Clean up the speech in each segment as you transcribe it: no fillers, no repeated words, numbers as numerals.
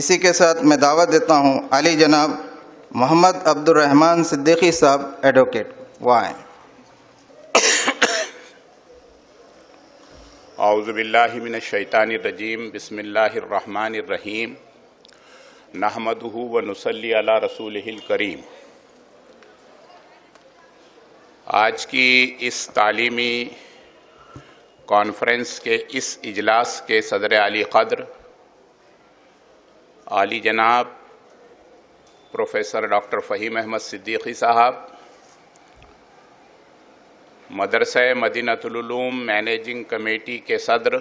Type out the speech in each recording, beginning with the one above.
اسی کے ساتھ میں دعوت دیتا ہوں علی جناب محمد عبد الرحمن صدیقی صاحب ایڈوکیٹ، وہ آئیں۔ اعوذ باللہ من الشیطان الرجیم، بسم اللہ الرحمن الرحیم، نحمدہ ونصلی علی رسولہ الکریم۔ آج کی اس تعلیمی کانفرنس کے اس اجلاس کے صدر عالی قدر عالی جناب پروفیسر ڈاکٹر فہیم احمد صدیقی صاحب، مدرسہ مدینۃ العلوم مینیجنگ کمیٹی کے صدر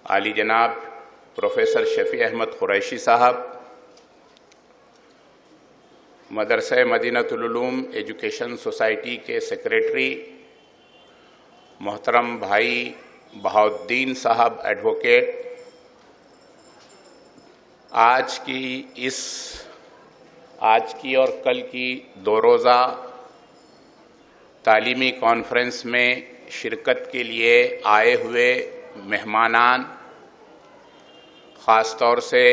عالی جناب پروفیسر شفیع احمد قریشی صاحب، مدرسہ مدینۃ العلوم ایجوکیشن سوسائٹی کے سیکریٹری محترم بھائی بہاؤالدین صاحب ایڈوکیٹ، آج کی اور کل کی دو روزہ تعلیمی کانفرنس میں شرکت کے لیے آئے ہوئے مہمانان، خاص طور سے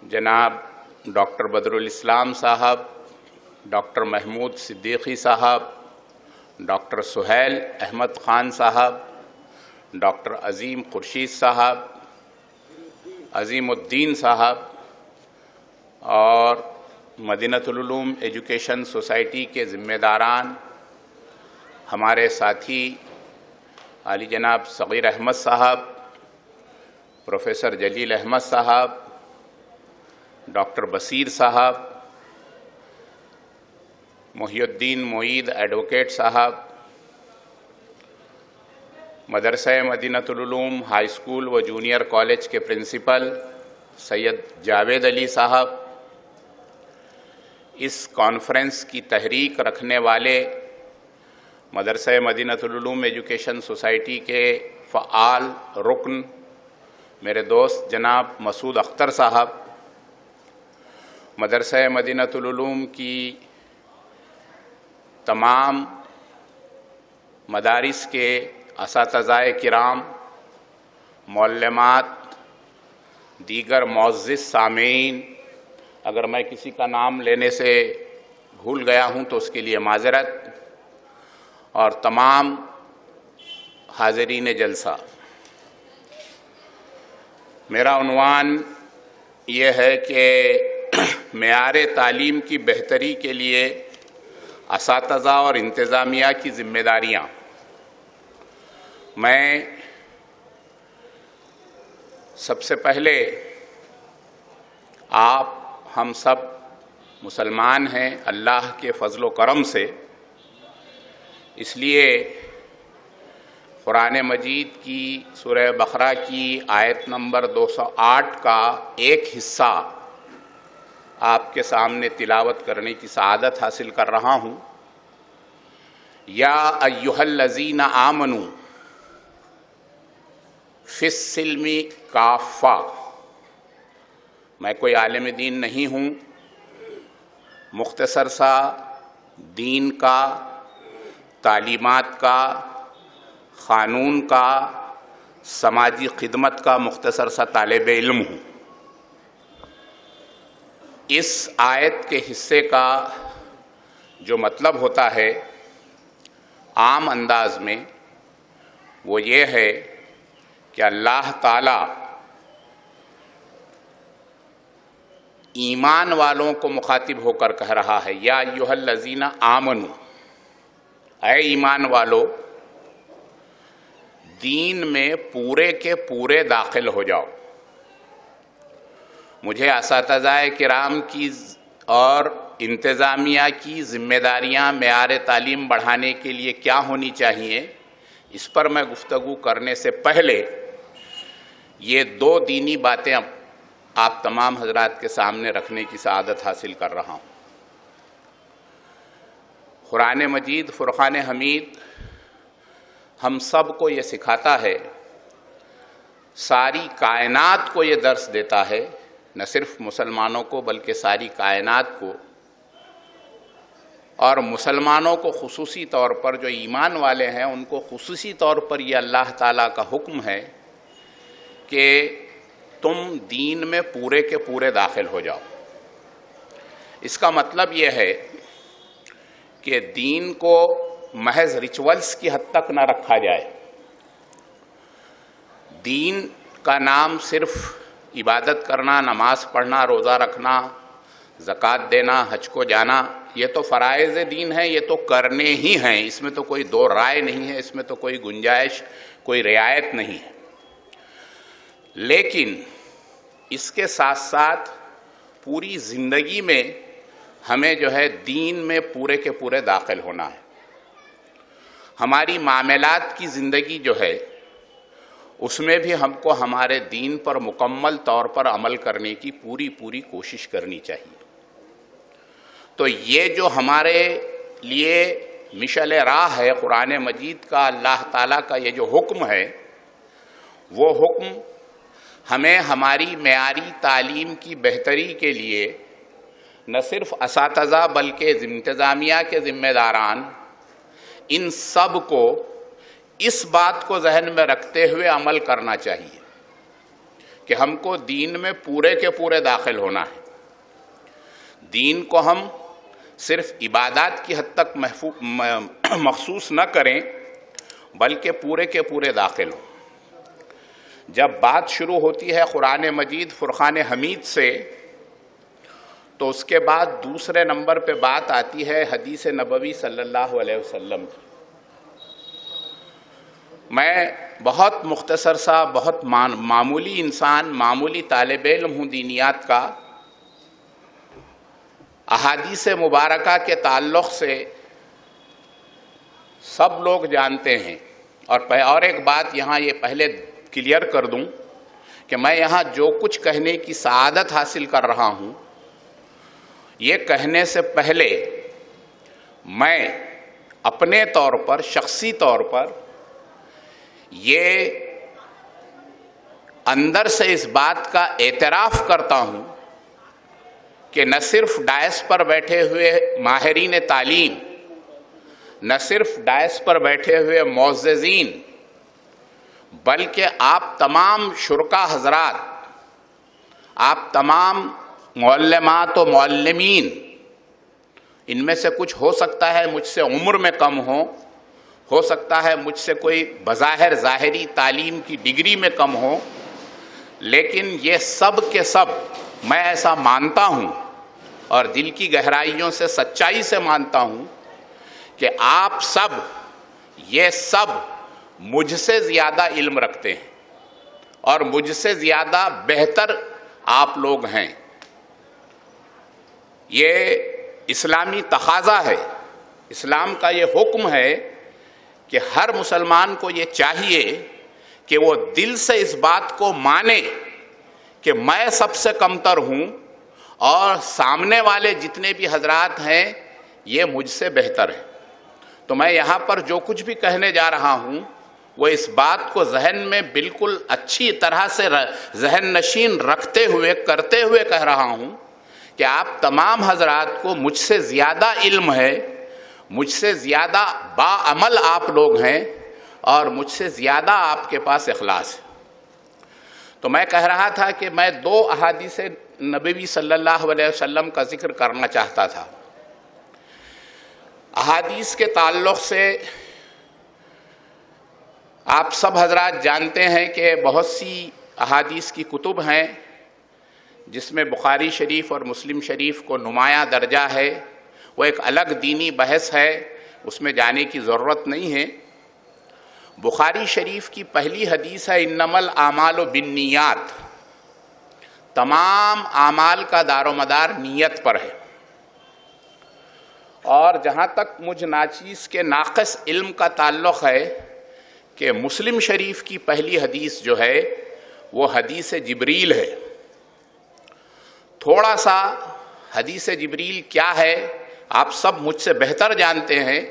جناب ڈاکٹر بدرالاسلام صاحب، ڈاکٹر محمود صدیقی صاحب، ڈاکٹر سہیل احمد خان صاحب، ڈاکٹر عظیم خورشید صاحب، عظیم الدین صاحب، اور مدینۃ العلوم ایجوکیشن سوسائٹی کے ذمہ داران، ہمارے ساتھی عالی جناب صغیر احمد صاحب، پروفیسر جلیل احمد صاحب، ڈاکٹر بصیر صاحب، محی الدین معید ایڈوکیٹ صاحب، مدرسہ مدینۃ العلوم ہائی اسکول و جونیئر کالج کے پرنسپل سید جاوید علی صاحب، اس کانفرنس کی تحریک رکھنے والے مدرسہ مدینۃ العلوم ایجوکیشن سوسائٹی کے فعال رکن میرے دوست جناب مسعود اختر صاحب، مدرسہ مدینۃ العلوم کی تمام مدارس کے اساتذہ کرام، معلمات، دیگر معزز سامعین، اگر میں کسی کا نام لینے سے بھول گیا ہوں تو اس کے لیے معذرت، اور تمام حاضرین جلسہ، میرا عنوان یہ ہے کہ معیار تعلیم کی بہتری کے لیے اساتذہ اور انتظامیہ کی ذمہ داریاں۔ میں سب سے پہلے آپ ہم سب مسلمان ہیں اللہ کے فضل و کرم سے، اس لیے قرآن مجید کی سورہ بقرہ کی آیت نمبر 208 کا ایک حصہ آپ کے سامنے تلاوت کرنے کی سعادت حاصل کر رہا ہوں۔ یا ایھا الذین آمنوا فی السلم کافہ، میں کوئی عالم دین نہیں ہوں، مختصر سا دین کا، تعلیمات کا، قانون کا، سماجی خدمت کا مختصر سا طالب علم ہوں۔ اس آیت کے حصے کا جو مطلب ہوتا ہے عام انداز میں وہ یہ ہے کہ اللہ تعالیٰ ایمان والوں کو مخاطب ہو کر کہہ رہا ہے، یا ایھا الذین آمنوا، اے ایمان والو، دین میں پورے کے پورے داخل ہو جاؤ۔ مجھے اساتذہ کرام کی اور انتظامیہ کی ذمہ داریاں معیار تعلیم بڑھانے کے لیے کیا ہونی چاہیے، اس پر میں گفتگو کرنے سے پہلے یہ دو دینی باتیں آپ تمام حضرات کے سامنے رکھنے کی سعادت حاصل کر رہا ہوں۔ قرآن مجید فرقان حمید ہم سب کو یہ سکھاتا ہے، ساری کائنات کو یہ درس دیتا ہے، نہ صرف مسلمانوں کو بلکہ ساری کائنات کو، اور مسلمانوں کو خصوصی طور پر، جو ایمان والے ہیں ان کو خصوصی طور پر یہ اللہ تعالیٰ کا حکم ہے کہ تم دین میں پورے کے پورے داخل ہو جاؤ۔ اس کا مطلب یہ ہے کہ دین کو محض ریچولز کی حد تک نہ رکھا جائے۔ دین کا نام صرف عبادت کرنا، نماز پڑھنا، روزہ رکھنا، زکوٰۃ دینا، حج کو جانا، یہ تو فرائض دین ہیں، یہ تو کرنے ہی ہیں، اس میں تو کوئی دو رائے نہیں ہے، اس میں تو کوئی گنجائش، کوئی رعایت نہیں ہے۔ لیکن اس کے ساتھ ساتھ پوری زندگی میں ہمیں جو ہے دین میں پورے کے پورے داخل ہونا ہے۔ ہماری معاملات کی زندگی جو ہے اس میں بھی ہم کو ہمارے دین پر مکمل طور پر عمل کرنے کی پوری کوشش کرنی چاہیے۔ تو یہ جو ہمارے لیے مشعل راہ ہے قرآن مجید کا، اللہ تعالیٰ کا یہ جو حکم ہے، وہ حکم ہمیں ہماری معیاری تعلیم کی بہتری کے لیے نہ صرف اساتذہ بلکہ انتظامیہ کے ذمہ داران ان سب کو اس بات کو ذہن میں رکھتے ہوئے عمل کرنا چاہیے کہ ہم کو دین میں پورے کے پورے داخل ہونا ہے۔ دین کو ہم صرف عبادات کی حد تک مخصوص نہ کریں بلکہ پورے کے پورے داخل ہوں۔ جب بات شروع ہوتی ہے قرآن مجید فرقان حمید سے، تو اس کے بعد دوسرے نمبر پہ بات آتی ہے حدیث نبوی صلی اللہ علیہ وسلم کی۔ میں بہت مختصر سا، بہت معمولی انسان، معمولی طالب علم ہوں دینیات کا۔ احادیث مبارکہ کے تعلق سے سب لوگ جانتے ہیں، اور ایک بات یہاں یہ پہلے کلیئر کر دوں کہ میں یہاں جو کچھ کہنے کی سعادت حاصل کر رہا ہوں، یہ کہنے سے پہلے میں اپنے طور پر، شخصی طور پر یہ اندر سے اس بات کا اعتراف کرتا ہوں کہ نہ صرف ڈائس پر بیٹھے ہوئے ماہرین تعلیم، نہ صرف ڈائس پر بیٹھے ہوئے معززین، بلکہ آپ تمام شرکا حضرات، آپ تمام معلمات و معلمین، ان میں سے کچھ ہو سکتا ہے مجھ سے عمر میں کم ہو سکتا ہے مجھ سے کوئی بظاہر ظاہری تعلیم کی ڈگری میں کم ہو، لیکن یہ سب کے سب میں ایسا مانتا ہوں اور دل کی گہرائیوں سے سچائی سے مانتا ہوں کہ آپ سب، یہ سب مجھ سے زیادہ علم رکھتے ہیں اور مجھ سے زیادہ بہتر آپ لوگ ہیں۔ یہ اسلامی تقاضا ہے، اسلام کا یہ حکم ہے کہ ہر مسلمان کو یہ چاہیے کہ وہ دل سے اس بات کو مانے کہ میں سب سے کمتر ہوں اور سامنے والے جتنے بھی حضرات ہیں یہ مجھ سے بہتر ہیں۔ تو میں یہاں پر جو کچھ بھی کہنے جا رہا ہوں وہ اس بات کو ذہن میں بالکل اچھی طرح سے ذہن نشین رکھتے ہوئے، کرتے ہوئے کہہ رہا ہوں کہ آپ تمام حضرات کو مجھ سے زیادہ علم ہے، مجھ سے زیادہ باعمل آپ لوگ ہیں اور مجھ سے زیادہ آپ کے پاس اخلاص ہے۔ تو میں کہہ رہا تھا کہ میں دو احادیث نبوی صلی اللہ علیہ وسلم کا ذکر کرنا چاہتا تھا۔ احادیث کے تعلق سے آپ سب حضرات جانتے ہیں کہ بہت سی احادیث کی کتب ہیں جس میں بخاری شریف اور مسلم شریف کو نمایاں درجہ ہے، وہ ایک الگ دینی بحث ہے، اس میں جانے کی ضرورت نہیں ہے۔ بخاری شریف کی پہلی حدیث ہے انما الاعمال بالنیات، تمام اعمال کا دار و مدار نیت پر ہے۔ اور جہاں تک مجھ ناچیز کے ناقص علم کا تعلق ہے کہ مسلم شریف کی پہلی حدیث جو ہے وہ حدیث جبریل ہے۔ تھوڑا سا حدیث جبریل کیا ہے آپ سب مجھ سے بہتر جانتے ہیں،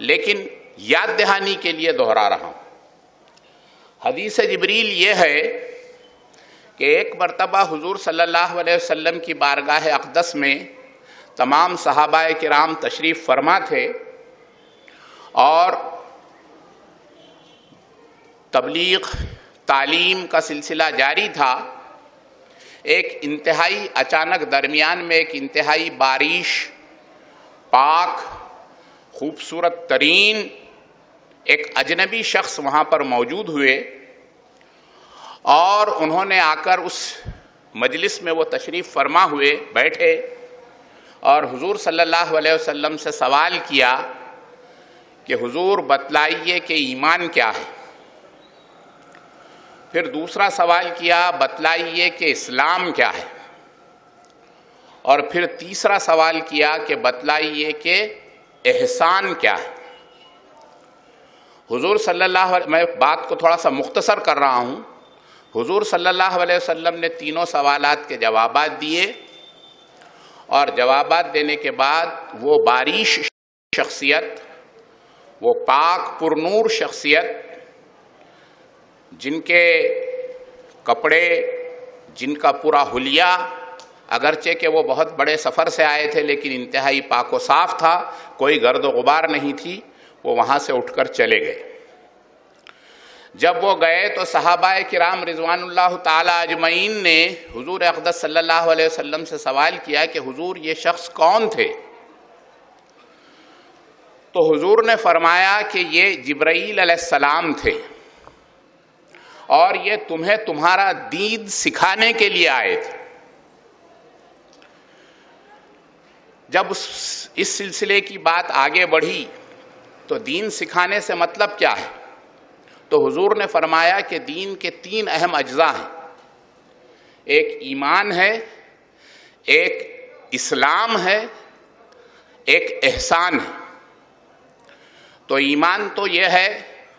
لیکن یاد دہانی کے لیے دہرا رہا ہوں۔ حدیث جبریل یہ ہے کہ ایک مرتبہ حضور صلی اللہ علیہ وسلم کی بارگاہ اقدس میں تمام صحابہ کرام تشریف فرما تھے اور تبلیغ تعلیم کا سلسلہ جاری تھا، ایک انتہائی اچانک درمیان میں ایک انتہائی بارش، پاک، خوبصورت ترین ایک اجنبی شخص وہاں پر موجود ہوئے، اور انہوں نے آ کر اس مجلس میں وہ تشریف فرما ہوئے بیٹھے اور حضور صلی اللہ علیہ وسلم سے سوال کیا کہ حضور بتلائیے کہ ایمان کیا ہے۔ پھر دوسرا سوال کیا، بتلائیے کہ اسلام کیا ہے، اور پھر تیسرا سوال کیا کہ بتلائیے کہ احسان کیا ہے۔ حضور صلی اللہ علیہ، میں بات کو تھوڑا سا مختصر کر رہا ہوں، حضور صلی اللہ علیہ وسلم نے تینوں سوالات کے جوابات دیے، اور جوابات دینے کے بعد وہ بارش شخصیت، وہ پاک پرنور شخصیت، جن کے کپڑے، جن کا پورا حلیہ، اگرچہ کہ وہ بہت بڑے سفر سے آئے تھے لیکن انتہائی پاک و صاف تھا، کوئی گرد و غبار نہیں تھی، وہ وہاں سے اٹھ کر چلے گئے۔ جب وہ گئے تو صحابہ کرام رضوان اللہ تعالی اجمعین نے حضور اقدس صلی اللہ علیہ وسلم سے سوال کیا کہ حضور یہ شخص کون تھے؟ تو حضور نے فرمایا کہ یہ جبرائیل علیہ السلام تھے، اور یہ تمہیں تمہارا دین سکھانے کے لیے آئے تھے۔ جب اس سلسلے کی بات آگے بڑھی تو دین سکھانے سے مطلب کیا ہے؟ تو حضور نے فرمایا کہ دین کے تین اہم اجزاء ہیں، ایک ایمان ہے، ایک اسلام ہے، ایک احسان ہے۔ تو ایمان تو یہ ہے،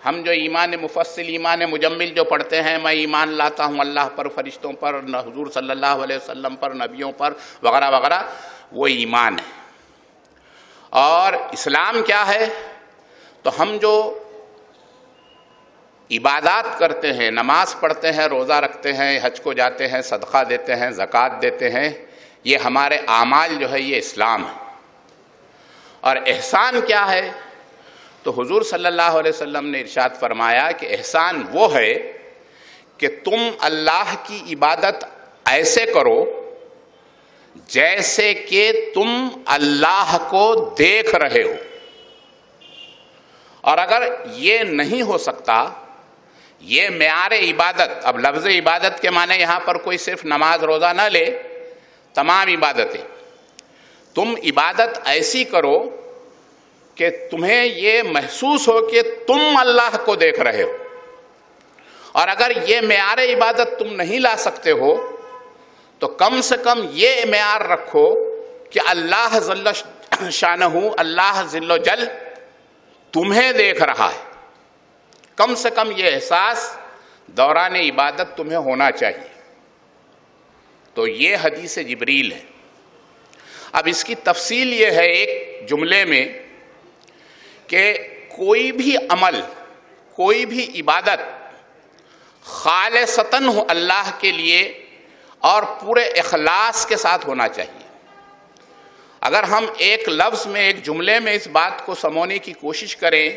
ہم جو ایمان مفصل، ایمان مجمل جو پڑھتے ہیں، میں ایمان لاتا ہوں اللہ پر، فرشتوں پر، حضور صلی اللہ علیہ وسلم پر، نبیوں پر وغیرہ وغیرہ، وہ ایمان ہے۔ اور اسلام کیا ہے؟ تو ہم جو عبادات کرتے ہیں، نماز پڑھتے ہیں، روزہ رکھتے ہیں، حج کو جاتے ہیں، صدقہ دیتے ہیں، زکوٰۃ دیتے ہیں، یہ ہمارے اعمال جو ہے یہ اسلام ہے۔ اور احسان کیا ہے؟ تو حضور صلی اللہ علیہ وسلم نے ارشاد فرمایا کہ احسان وہ ہے کہ تم اللہ کی عبادت ایسے کرو جیسے کہ تم اللہ کو دیکھ رہے ہو، اور اگر یہ نہیں ہو سکتا، یہ معیار عبادت، اب لفظ عبادت کے معنی یہاں پر کوئی صرف نماز روزہ نہ لے، تمام عبادتیں، تم عبادت ایسی کرو کہ تمہیں یہ محسوس ہو کہ تم اللہ کو دیکھ رہے ہو، اور اگر یہ معیار عبادت تم نہیں لا سکتے ہو تو کم سے کم یہ معیار رکھو کہ اللہ جل شانہ، اللہ جل و جل تمہیں دیکھ رہا ہے۔ کم سے کم یہ احساس دوران عبادت تمہیں ہونا چاہیے۔ تو یہ حدیث جبریل ہے۔ اب اس کی تفصیل یہ ہے ایک جملے میں کہ کوئی بھی عمل، کوئی بھی عبادت خالصتاً ہو اللہ کے لیے اور پورے اخلاص کے ساتھ ہونا چاہیے۔ اگر ہم ایک لفظ میں، ایک جملے میں اس بات کو سمونے کی کوشش کریں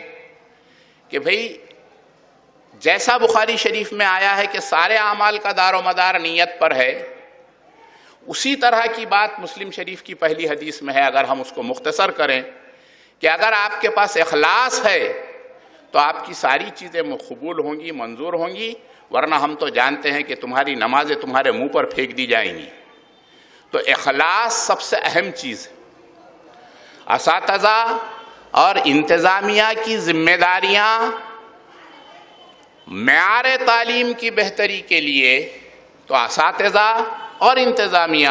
کہ بھئی جیسا بخاری شریف میں آیا ہے کہ سارے اعمال کا دار و مدار نیت پر ہے، اسی طرح کی بات مسلم شریف کی پہلی حدیث میں ہے۔ اگر ہم اس کو مختصر کریں کہ اگر آپ کے پاس اخلاص ہے تو آپ کی ساری چیزیں قبول ہوں گی، منظور ہوں گی، ورنہ ہم تو جانتے ہیں کہ تمہاری نمازیں تمہارے منہ پر پھینک دی جائیں گی۔ تو اخلاص سب سے اہم چیز ہے۔ اساتذہ اور انتظامیہ کی ذمہ داریاں معیار تعلیم کی بہتری کے لیے، تو اساتذہ اور انتظامیہ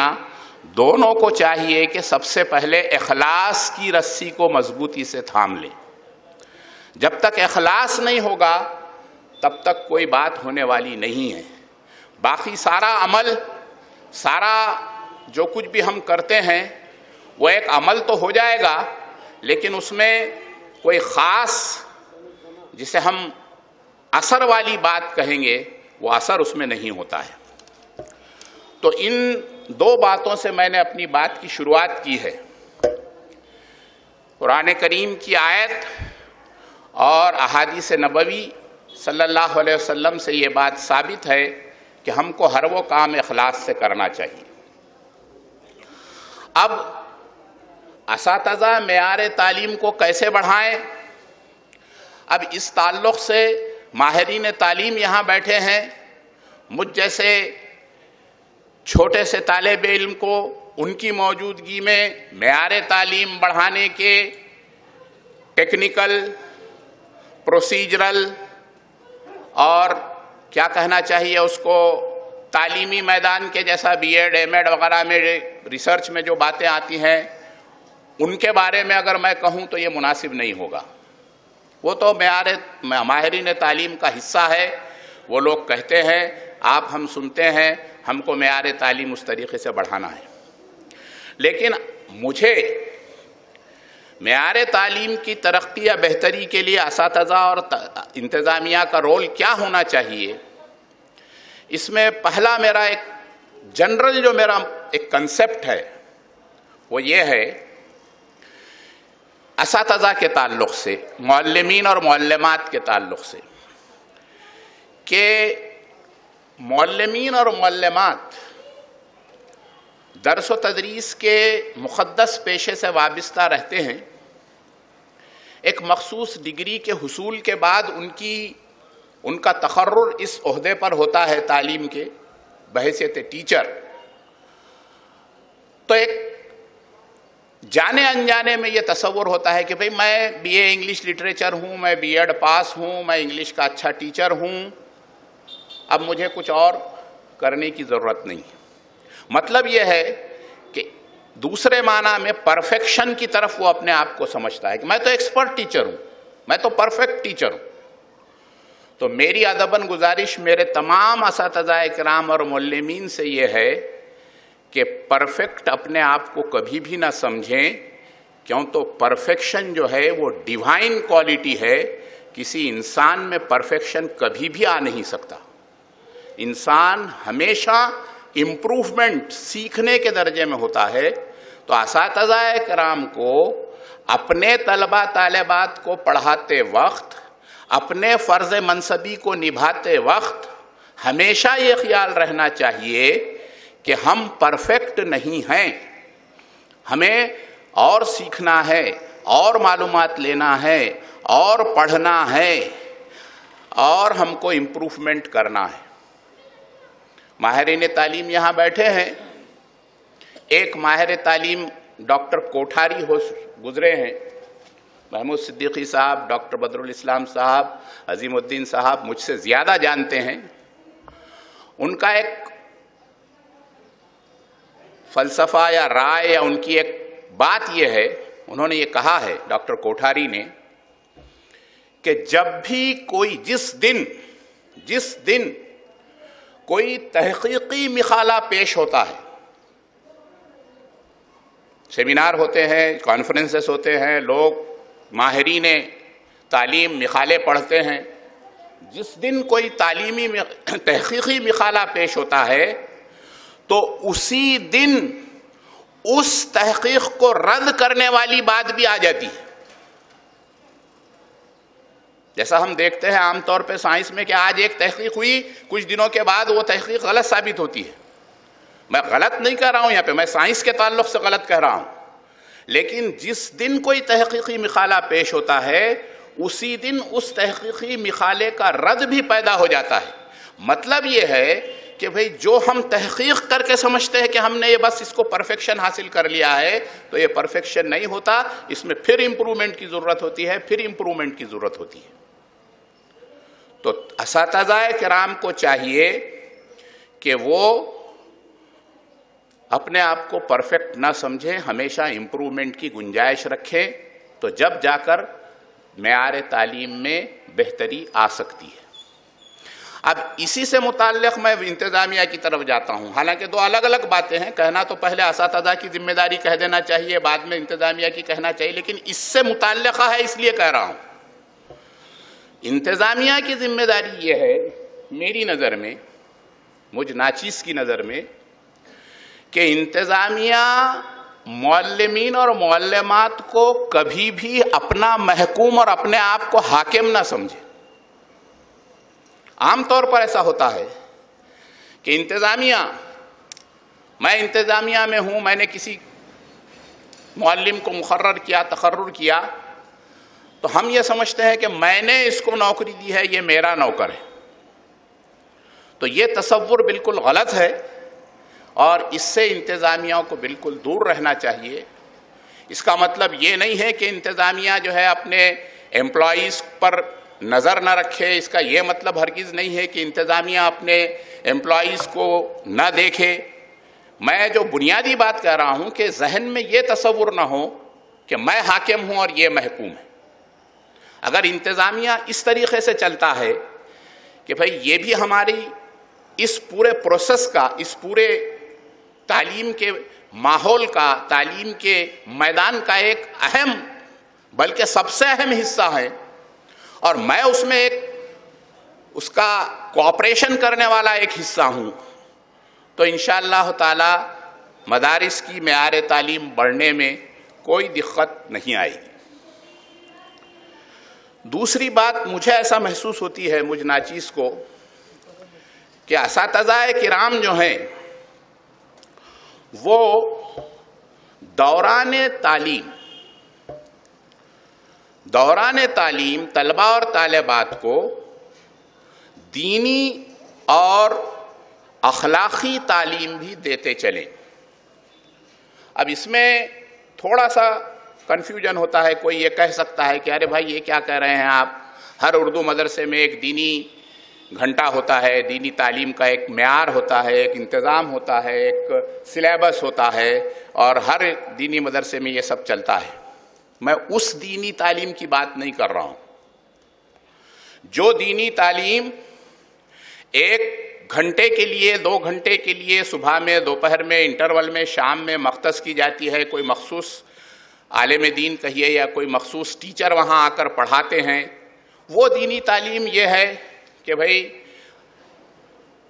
دونوں کو چاہیے کہ سب سے پہلے اخلاص کی رسی کو مضبوطی سے تھام لیں۔ جب تک اخلاص نہیں ہوگا تب تک کوئی بات ہونے والی نہیں ہے۔ باقی سارا عمل، سارا جو کچھ بھی ہم کرتے ہیں وہ ایک عمل تو ہو جائے گا، لیکن اس میں کوئی خاص جسے ہم اثر والی بات کہیں گے، وہ اثر اس میں نہیں ہوتا ہے۔ تو ان دو باتوں سے میں نے اپنی بات کی شروعات کی ہے۔ قرآن کریم کی آیت اور احادیث نبوی صلی اللہ علیہ وسلم سے یہ بات ثابت ہے کہ ہم کو ہر وہ کام اخلاص سے کرنا چاہیے۔ اب اساتذہ معیار تعلیم کو کیسے بڑھائیں؟ اب اس تعلق سے ماہرین تعلیم یہاں بیٹھے ہیں، مجھ جیسے چھوٹے سے طالب علم کو ان کی موجودگی میں معیار تعلیم بڑھانے کے ٹیکنیکل، پروسیجرل اور کیا کہنا چاہیے اس کو، تعلیمی میدان کے جیسا بی ایڈ ایم ایڈ وغیرہ میں ریسرچ میں جو باتیں آتی ہیں ان کے بارے میں اگر میں کہوں تو یہ مناسب نہیں ہوگا۔ وہ تو ماہرین تعلیم کا حصہ ہے، وہ لوگ کہتے ہیں، ہم سنتے ہیں، ہم کو معیار تعلیم اس طریقے سے بڑھانا ہے۔ لیکن مجھے معیار تعلیم کی ترقی یا بہتری کے لیے اساتذہ اور انتظامیہ کا رول کیا ہونا چاہیے، اس میں پہلا میرا ایک جنرل جو میرا ایک کنسپٹ ہے وہ یہ ہے، اساتذہ کے تعلق سے، معلمین اور معلمات کے تعلق سے، کہ معلمین اور معلمات درس و تدریس کے مقدس پیشے سے وابستہ رہتے ہیں۔ ایک مخصوص ڈگری کے حصول کے بعد ان کا تقرر اس عہدے پر ہوتا ہے تعلیم کے بحیثیت ٹیچر، تو ایک جانے انجانے میں یہ تصور ہوتا ہے کہ بھئی میں بی اے انگلش لٹریچر ہوں، میں بی ایڈ پاس ہوں، میں انگلش کا اچھا ٹیچر ہوں، اب مجھے کچھ اور کرنے کی ضرورت نہیں۔ مطلب یہ ہے کہ دوسرے معنی میں پرفیکشن کی طرف وہ اپنے آپ کو سمجھتا ہے کہ میں تو ایکسپرٹ ٹیچر ہوں، میں تو پرفیکٹ ٹیچر ہوں۔ تو میری ادباً گزارش میرے تمام اساتذہ اکرام اور معلمین سے یہ ہے کہ پرفیکٹ اپنے آپ کو کبھی بھی نہ سمجھیں، کیوں تو پرفیکشن جو ہے وہ ڈیوائن کوالٹی ہے، کسی انسان میں پرفیکشن کبھی بھی آ نہیں سکتا۔ انسان ہمیشہ امپروومنٹ، سیکھنے کے درجے میں ہوتا ہے۔ تو اساتذہ کرام کو اپنے طلبہ طالبات کو پڑھاتے وقت، اپنے فرض منصبی کو نبھاتے وقت ہمیشہ یہ خیال رہنا چاہیے کہ ہم پرفیکٹ نہیں ہیں، ہمیں اور سیکھنا ہے، اور معلومات لینا ہے، اور پڑھنا ہے، اور ہم کو امپروومنٹ کرنا ہے۔ ماہرین تعلیم یہاں بیٹھے ہیں، ایک ماہر تعلیم ڈاکٹر کوٹھاری گزرے ہیں، محمود صدیقی صاحب، ڈاکٹر بدر الاسلام صاحب، عظیم الدین صاحب مجھ سے زیادہ جانتے ہیں۔ ان کا ایک فلسفہ یا رائے یا ان کی ایک بات یہ ہے، انہوں نے یہ کہا ہے ڈاکٹر کوٹھاری نے کہ جب بھی کوئی جس دن کوئی تحقیقی مقالہ پیش ہوتا ہے، سیمینار ہوتے ہیں، کانفرنسز ہوتے ہیں، لوگ ماہرین تعلیم مقالے پڑھتے ہیں، جس دن کوئی تعلیمی تحقیقی مقالہ پیش ہوتا ہے تو اسی دن اس تحقیق کو رد کرنے والی بات بھی آ جاتی ہے۔ جیسا ہم دیکھتے ہیں عام طور پہ سائنس میں کہ آج ایک تحقیق ہوئی، کچھ دنوں کے بعد وہ تحقیق غلط ثابت ہوتی ہے۔ میں غلط نہیں کہہ رہا ہوں یہاں پہ، میں سائنس کے تعلق سے غلط کہہ رہا ہوں، لیکن جس دن کوئی تحقیقی مقالہ پیش ہوتا ہے اسی دن اس تحقیقی مقالے کا رد بھی پیدا ہو جاتا ہے۔ مطلب یہ ہے کہ بھئی جو ہم تحقیق کر کے سمجھتے ہیں کہ ہم نے یہ بس اس کو پرفیکشن حاصل کر لیا ہے، تو یہ پرفیکشن نہیں ہوتا، اس میں پھر امپرومنٹ کی ضرورت ہوتی ہے، پھر امپرومنٹ کی ضرورت ہوتی ہے۔ تو اساتذہ کرام کو چاہیے کہ وہ اپنے آپ کو پرفیکٹ نہ سمجھیں، ہمیشہ امپرومنٹ کی گنجائش رکھیں، تو جب جا کر معیار تعلیم میں بہتری آ سکتی ہے۔ اب اسی سے متعلق میں انتظامیہ کی طرف جاتا ہوں، حالانکہ دو الگ الگ باتیں ہیں، کہنا تو پہلے اساتذہ کی ذمہ داری کہہ دینا چاہیے، بعد میں انتظامیہ کی کہنا چاہیے، لیکن اس سے متعلقہ ہے اس لیے کہہ رہا ہوں۔ انتظامیہ کی ذمہ داری یہ ہے میری نظر میں، مجھ ناچیز کی نظر میں، کہ انتظامیہ معلمین اور معلمات کو کبھی بھی اپنا محکوم اور اپنے آپ کو حاکم نہ سمجھے۔ عام طور پر ایسا ہوتا ہے کہ میں انتظامیہ میں ہوں، میں نے کسی معلم کو مقرر کیا، تقرر کیا، تو ہم یہ سمجھتے ہیں کہ میں نے اس کو نوکری دی ہے، یہ میرا نوکر ہے. تو یہ تصور بالکل غلط ہے اور اس سے انتظامیہ کو بالکل دور رہنا چاہیے. اس کا مطلب یہ نہیں ہے کہ انتظامیہ جو ہے اپنے امپلائیز پر نظر نہ رکھے. اس کا یہ مطلب ہرگز نہیں ہے کہ انتظامیہ اپنے امپلائیز کو نہ دیکھے. میں جو بنیادی بات کہہ رہا ہوں کہ ذہن میں یہ تصور نہ ہو کہ میں حاکم ہوں اور یہ محکوم ہے. اگر انتظامیہ اس طریقے سے چلتا ہے کہ بھئی یہ بھی ہماری اس پورے پروسیس کا، اس پورے تعلیم کے ماحول کا، تعلیم کے میدان کا ایک اہم بلکہ سب سے اہم حصہ ہے اور میں اس میں اس کا کوآپریشن کرنے والا ایک حصہ ہوں، تو انشاءاللہ تعالی مدارس کی معیار تعلیم بڑھنے میں کوئی دقت نہیں آئے گی. دوسری بات مجھے ایسا محسوس ہوتی ہے مجھ ناچیز کو کہ اساتذہ کرام جو ہیں وہ دوران تعلیم طلباء اور طالبات کو دینی اور اخلاقی تعلیم بھی دیتے چلیں. اب اس میں تھوڑا سا کنفیوژن ہوتا ہے. کوئی یہ کہہ سکتا ہے کہ ارے بھائی یہ کیا کہہ رہے ہیں آپ، ہر اردو مدرسے میں ایک دینی گھنٹہ ہوتا ہے، دینی تعلیم کا ایک معیار ہوتا ہے، ایک انتظام ہوتا ہے، ایک سلیبس ہوتا ہے اور ہر دینی مدرسے میں یہ سب چلتا ہے. میں اس دینی تعلیم کی بات نہیں کر رہا ہوں. جو دینی تعلیم ایک گھنٹے کے لیے، 2 گھنٹے کے لیے، صبح میں، دوپہر میں، انٹرول میں، شام میں مختص کی جاتی ہے، کوئی مخصوص عالم دین کہیے یا کوئی مخصوص ٹیچر وہاں آ کر پڑھاتے ہیں، وہ دینی تعلیم یہ ہے کہ بھئی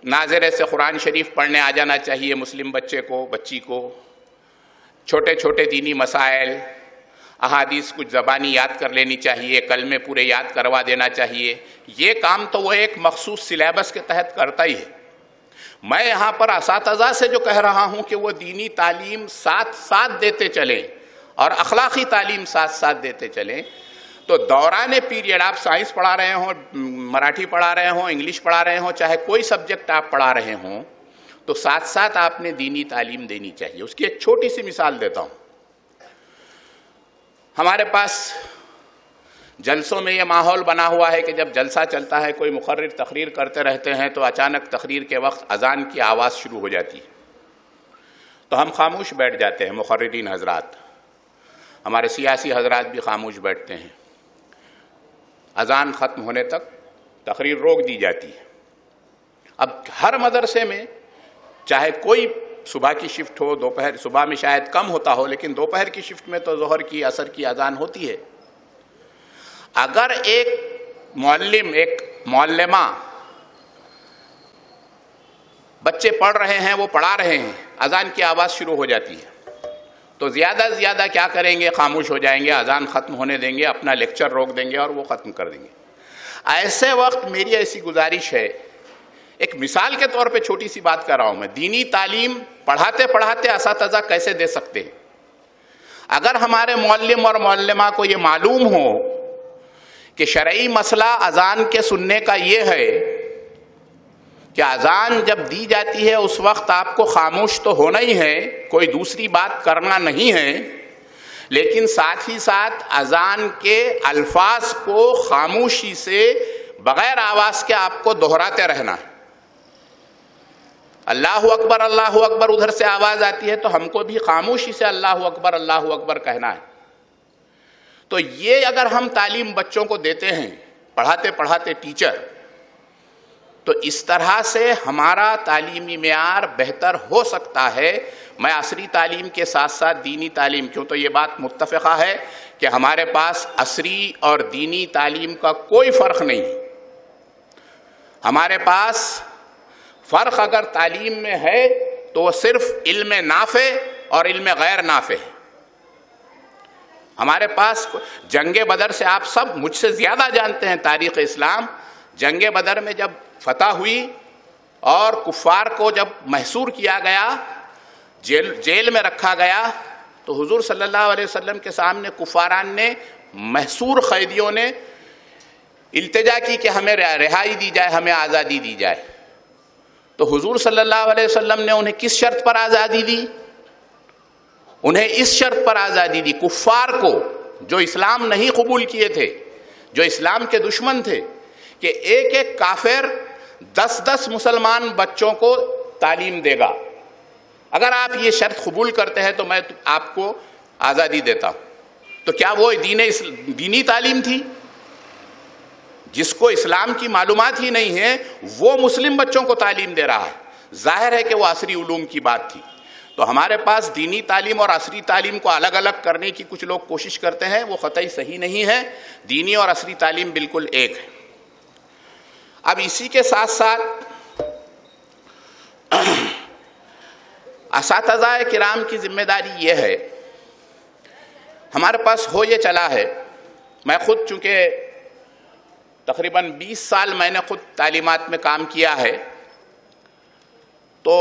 ناظرے سے قرآن شریف پڑھنے آ جانا چاہیے مسلم بچے کو، بچی کو، چھوٹے چھوٹے دینی مسائل، احادیث کچھ زبانی یاد کر لینی چاہیے، کلمے پورے یاد کروا دینا چاہیے. یہ کام تو وہ ایک مخصوص سلیبس کے تحت کرتا ہی ہے. میں یہاں پر اساتذہ سے جو کہہ رہا ہوں کہ وہ دینی تعلیم ساتھ ساتھ دیتے چلیں اور اخلاقی تعلیم ساتھ ساتھ دیتے چلیں. تو دوران پیریڈ آپ سائنس پڑھا رہے ہوں، مراٹھی پڑھا رہے ہوں، انگلش پڑھا رہے ہوں، چاہے کوئی سبجیکٹ آپ پڑھا رہے ہوں، تو ساتھ ساتھ آپ نے دینی تعلیم دینی چاہیے. اس کی ایک چھوٹی سی مثال دیتا ہوں. ہمارے پاس جلسوں میں یہ ماحول بنا ہوا ہے کہ جب جلسہ چلتا ہے، کوئی مقرر تقریر کرتے رہتے ہیں، تو اچانک تقریر کے وقت اذان کی آواز شروع ہو جاتی ہے، تو ہم خاموش بیٹھ جاتے ہیں. مقررین حضرات، ہمارے سیاسی حضرات بھی خاموش بیٹھتے ہیں. اذان ختم ہونے تک تقریر روک دی جاتی ہے. اب ہر مدرسے میں چاہے کوئی صبح کی شفٹ ہو، دوپہر، صبح میں شاید کم ہوتا ہو، لیکن دوپہر کی شفٹ میں تو ظہر کی، عصر کی اذان ہوتی ہے. اگر ایک معلم، ایک معلمہ بچے پڑھ رہے ہیں، وہ پڑھا رہے ہیں، اذان کی آواز شروع ہو جاتی ہے، تو زیادہ سے زیادہ کیا کریں گے؟ خاموش ہو جائیں گے، اذان ختم ہونے دیں گے، اپنا لیکچر روک دیں گے اور وہ ختم کر دیں گے. ایسے وقت میری ایسی گزارش ہے، ایک مثال کے طور پہ چھوٹی سی بات کر رہا ہوں میں، دینی تعلیم پڑھاتے پڑھاتے اساتذہ کیسے دے سکتے ہیں؟ اگر ہمارے معلم اور معلمہ کو یہ معلوم ہو کہ شرعی مسئلہ اذان کے سننے کا یہ ہے کہ اذان جب دی جاتی ہے اس وقت آپ کو خاموش تو ہونا ہی ہے، کوئی دوسری بات کرنا نہیں ہے، لیکن ساتھ ہی ساتھ اذان کے الفاظ کو خاموشی سے بغیر آواز کے آپ کو دہراتے رہنا ہے. اللہ اکبر، اللہ اکبر ادھر سے آواز آتی ہے تو ہم کو بھی خاموشی سے اللہ اکبر کہنا ہے. تو یہ اگر ہم تعلیم بچوں کو دیتے ہیں، پڑھاتے پڑھاتے ٹیچر، تو اس طرح سے ہمارا تعلیمی معیار بہتر ہو سکتا ہے. میں عصری تعلیم کے ساتھ ساتھ دینی تعلیم، کیوں تو یہ بات متفقہ ہے کہ ہمارے پاس عصری اور دینی تعلیم کا کوئی فرق نہیں. ہمارے پاس فرق اگر تعلیم میں ہے تو وہ صرف علم نافع اور علم غیر نافع ہے. ہمارے پاس جنگ بدر سے، آپ سب مجھ سے زیادہ جانتے ہیں تاریخ اسلام، جنگ بدر میں جب فتح ہوئی اور کفار کو جب محصور کیا گیا، جیل میں رکھا گیا، تو حضور صلی اللہ علیہ وسلم کے سامنے کفاران نے، محصور قیدیوں نے التجا کی کہ ہمیں رہائی دی جائے، ہمیں آزادی دی جائے. تو حضور صلی اللہ علیہ وسلم نے انہیں کس شرط پر آزادی دی؟ انہیں اس شرط پر آزادی دی، کفار کو جو اسلام نہیں قبول کیے تھے، جو اسلام کے دشمن تھے، کہ ایک ایک کافر 10 مسلمان بچوں کو تعلیم دے گا. اگر آپ یہ شرط قبول کرتے ہیں تو میں آپ کو آزادی دیتا ہوں. تو کیا وہ دینی تعلیم تھی؟ جس کو اسلام کی معلومات ہی نہیں ہے وہ مسلم بچوں کو تعلیم دے رہا ہے. ظاہر ہے کہ وہ عصری علوم کی بات تھی. تو ہمارے پاس دینی تعلیم اور عصری تعلیم کو الگ الگ کرنے کی کچھ لوگ کوشش کرتے ہیں، وہ قطعی صحیح نہیں ہے. دینی اور عصری تعلیم بالکل ایک ہے. اب اسی کے ساتھ ساتھ اساتذہ کرام کی ذمہ داری یہ ہے، ہمارے پاس ہو یہ چلا ہے، میں خود چونکہ تقریباً 20 سال میں نے خود تعلیمات میں کام کیا ہے، تو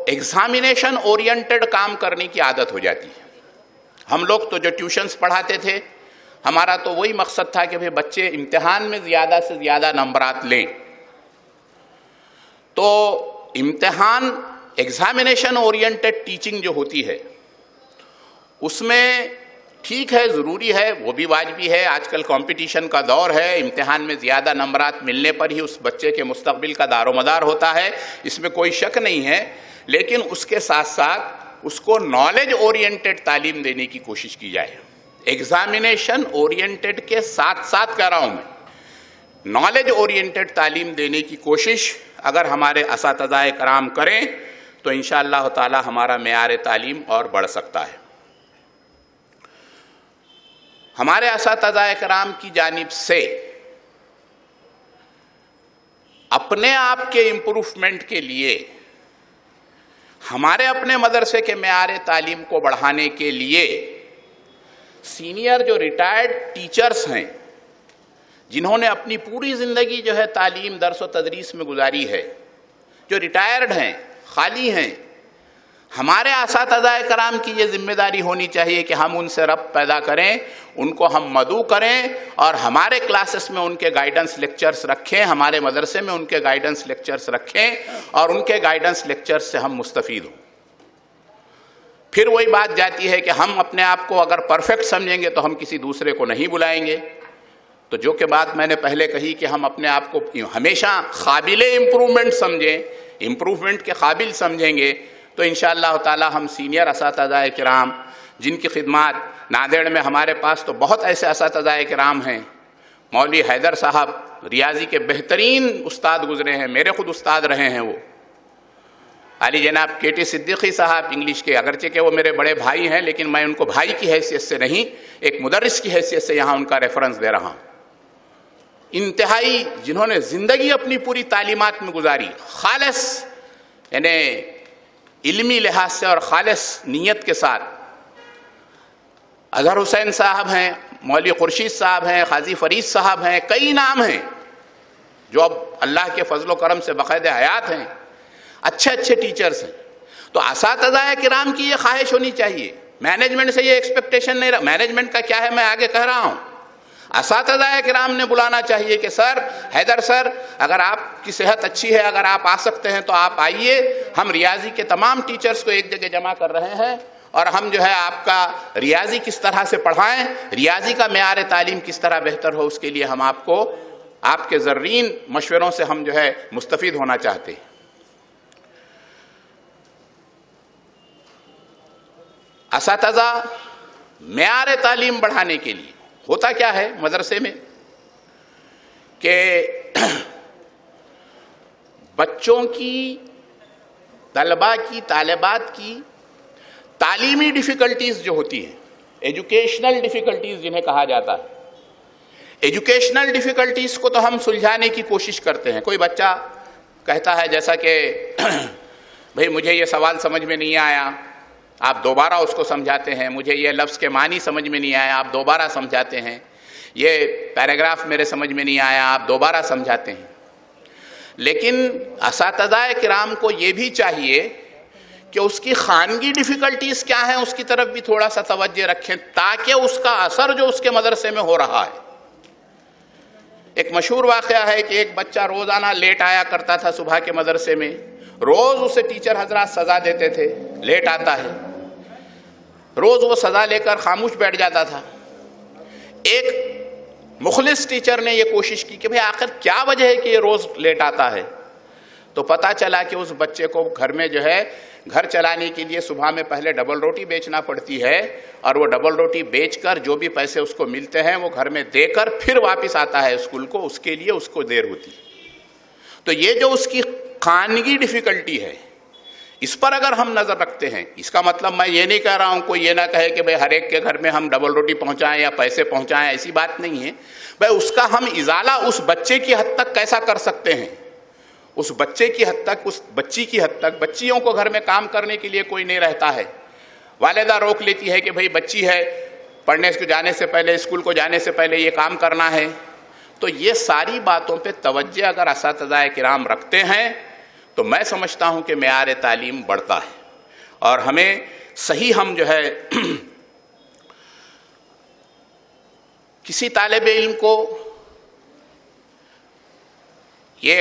ایگزامینیشن اورینٹڈ کام کرنے کی عادت ہو جاتی ہے. ہم لوگ تو جو ٹیوشنز پڑھاتے تھے، ہمارا تو وہی مقصد تھا کہ بھئی بچے امتحان میں زیادہ سے زیادہ نمبرات لیں. تو امتحان ایگزامینیشن اورینٹڈ ٹیچنگ جو ہوتی ہے، اس میں ٹھیک ہے، ضروری ہے، وہ بھی واجبی ہے. آج کل کمپٹیشن کا دور ہے، امتحان میں زیادہ نمبرات ملنے پر ہی اس بچے کے مستقبل کا دار و مدار ہوتا ہے، اس میں کوئی شک نہیں ہے. لیکن اس کے ساتھ ساتھ اس کو نالج اورینٹڈ تعلیم دینے کی کوشش کی جائے. ایگزامینیشن اورینٹڈ کے ساتھ ساتھ کہہ رہا ہوں میں، نالج اورینٹڈ تعلیم دینے کی کوشش اگر ہمارے اساتذہ کرام کریں تو انشاءاللہ تعالی ہمارا معیار تعلیم اور بڑھ سکتا ہے. ہمارے اساتذہ کرام کی جانب سے اپنے آپ کے امپروومنٹ کے لیے، ہمارے اپنے مدرسے کے معیار تعلیم کو بڑھانے کے لیے، سینئر جو ریٹائرڈ ٹیچرز ہیں، جنہوں نے اپنی پوری زندگی جو ہے تعلیم درس و تدریس میں گزاری ہے، جو ریٹائرڈ ہیں، خالی ہیں، ہمارے اساتذہ کرام کی یہ ذمہ داری ہونی چاہیے کہ ہم ان سے ربط پیدا کریں، ان کو ہم مدعو کریں اور ہمارے کلاسز میں ان کے گائیڈنس لیکچرز رکھیں، ہمارے مدرسے میں ان کے گائیڈنس لیکچرز رکھیں اور ان کے گائیڈنس لیکچرز سے ہم مستفید ہوں. پھر وہی بات جاتی ہے کہ ہم اپنے آپ کو اگر پرفیکٹ سمجھیں گے تو ہم کسی دوسرے کو نہیں بلائیں گے. تو جو کہ بات میں نے پہلے کہی کہ ہم اپنے آپ کو ہمیشہ قابل امپروومنٹ سمجھیں، امپروومنٹ کے قابل سمجھیں گے تو انشاءاللہ تعالی ہم سینئر اساتذہ کرام جن کی خدمات ناندیڑ میں ہمارے پاس تو بہت ایسے اساتذہ کرام ہیں. مولوی حیدر صاحب ریاضی کے بہترین استاد گزرے ہیں، میرے خود استاد رہے ہیں. وہ علی جناب کے ٹی صدیقی صاحب انگلش کے، اگرچہ کہ وہ میرے بڑے بھائی ہیں لیکن میں ان کو بھائی کی حیثیت سے نہیں، ایک مدرس کی حیثیت سے یہاں ان کا ریفرنس دے رہا ہوں. انتہائی جنہوں نے زندگی اپنی پوری تعلیمات میں گزاری، خالص یعنی علمی لحاظ سے اور خالص نیت کے ساتھ. اظہر حسین صاحب ہیں، مولوی خورشید صاحب ہیں، قاضی فرید صاحب ہیں، کئی نام ہیں جو اب اللہ کے فضل و کرم سے باقاعدہ حیات ہیں، اچھے اچھے ٹیچرز ہیں. تو اساتذہ کرام کی یہ خواہش ہونی چاہیے، مینجمنٹ سے یہ ایکسپیکٹیشن نہیں رہا. مینجمنٹ کا کیا ہے میں آگے کہہ رہا ہوں، اساتذہ کرام نے بلانا چاہیے کہ سر، حیدر سر، اگر آپ کی صحت اچھی ہے، اگر آپ آ سکتے ہیں تو آپ آئیے، ہم ریاضی کے تمام ٹیچرز کو ایک جگہ جمع کر رہے ہیں اور ہم جو ہے آپ کا ریاضی کس طرح سے پڑھائیں، ریاضی کا معیار تعلیم کس طرح بہتر ہو، اس کے لیے ہم آپ کو آپ کے زرین مشوروں سے ہم جو ہے مستفید ہونا چاہتے ہیں. اساتذہ معیار تعلیم بڑھانے کے لیے ہوتا کیا ہے مدرسے میں کہ بچوں کی، طلباء کی، طالبات کی تعلیمی ڈیفیکلٹیز جو ہوتی ہیں، ایجوکیشنل ڈیفیکلٹیز جنہیں کہا جاتا ہے، ایجوکیشنل ڈیفیکلٹیز کو تو ہم سلجھانے کی کوشش کرتے ہیں. کوئی بچہ کہتا ہے جیسا کہ بھئی مجھے یہ سوال سمجھ میں نہیں آیا، آپ دوبارہ اس کو سمجھاتے ہیں. مجھے یہ لفظ کے معنی سمجھ میں نہیں آیا، آپ دوبارہ سمجھاتے ہیں. یہ پیراگراف میرے سمجھ میں نہیں آیا، آپ دوبارہ سمجھاتے ہیں. لیکن اساتذہ کرام کو یہ بھی چاہیے کہ اس کی خانگی ڈیفیکلٹیز کیا ہیں اس کی طرف بھی تھوڑا سا توجہ رکھیں، تاکہ اس کا اثر جو اس کے مدرسے میں ہو رہا ہے. ایک مشہور واقعہ ہے کہ ایک بچہ روزانہ لیٹ آیا کرتا تھا صبح کے مدرسے میں. روز اسے ٹیچر حضرات سزا دیتے تھے، لیٹ آتا ہے. روز وہ سزا لے کر خاموش بیٹھ جاتا تھا. ایک مخلص ٹیچر نے یہ کوشش کی کہ بھئی آخر کیا وجہ ہے کہ یہ روز لیٹ آتا ہے. تو پتہ چلا کہ اس بچے کو گھر میں جو ہے گھر چلانے کے لیے صبح میں پہلے ڈبل روٹی بیچنا پڑتی ہے، اور وہ ڈبل روٹی بیچ کر جو بھی پیسے اس کو ملتے ہیں وہ گھر میں دے کر پھر واپس آتا ہے اسکول کو. اس کے لیے اس کو دیر ہوتی. تو یہ جو اس کی خانگی ڈیفیکلٹی ہے، اس پر اگر ہم نظر رکھتے ہیں، اس کا مطلب میں یہ نہیں کہہ رہا ہوں، کوئی یہ نہ کہے کہ بھئی ہر ایک کے گھر میں ہم ڈبل روٹی پہنچائیں یا پیسے پہنچائیں، ایسی بات نہیں ہے. بھئی اس کا ہم ازالہ اس بچے کی حد تک کیسا کر سکتے ہیں، اس بچے کی حد تک، اس بچی کی حد تک. بچیوں کو گھر میں کام کرنے کے لیے کوئی نہیں رہتا ہے. والدہ روک لیتی ہے کہ بھئی بچی ہے، پڑھنے کو جانے سے پہلے، اسکول کو جانے سے پہلے یہ کام کرنا ہے. تو یہ ساری باتوں پہ توجہ اگر اساتذہ کرام رکھتے ہیں تو میں سمجھتا ہوں کہ معیار تعلیم بڑھتا ہے. اور ہمیں صحیح ہم جو ہے کسی طالب علم کو یہ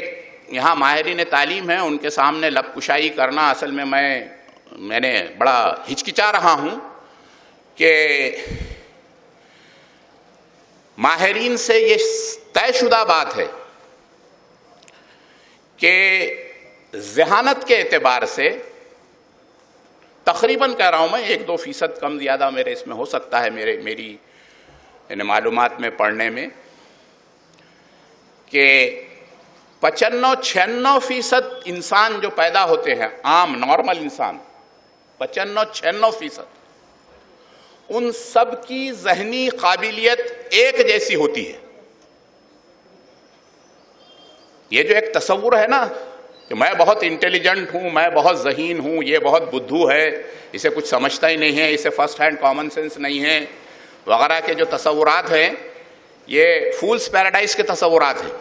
یہاں ماہرین تعلیم ہیں ان کے سامنے لب کشائی کرنا، اصل میں میں نے بڑا ہچکچا رہا ہوں کہ ماہرین سے یہ طے شدہ بات ہے کہ ذہانت کے اعتبار سے تقریباً کہہ رہا ہوں میں 1-2% کم زیادہ میرے اس میں ہو سکتا ہے، میری معلومات میں پڑھنے میں، کہ 95-96% انسان جو پیدا ہوتے ہیں، عام نارمل انسان 95-96%، ان سب کی ذہنی قابلیت ایک جیسی ہوتی ہے. یہ جو ایک تصور ہے نا کہ میں بہت انٹیلیجنٹ ہوں، میں بہت ذہین ہوں، یہ بہت بدھو ہے، اسے کچھ سمجھتا ہی نہیں ہے، اسے فرسٹ ہینڈ کامن سینس نہیں ہے وغیرہ کے جو تصورات ہیں، یہ فولس پیراڈائز کے تصورات ہیں.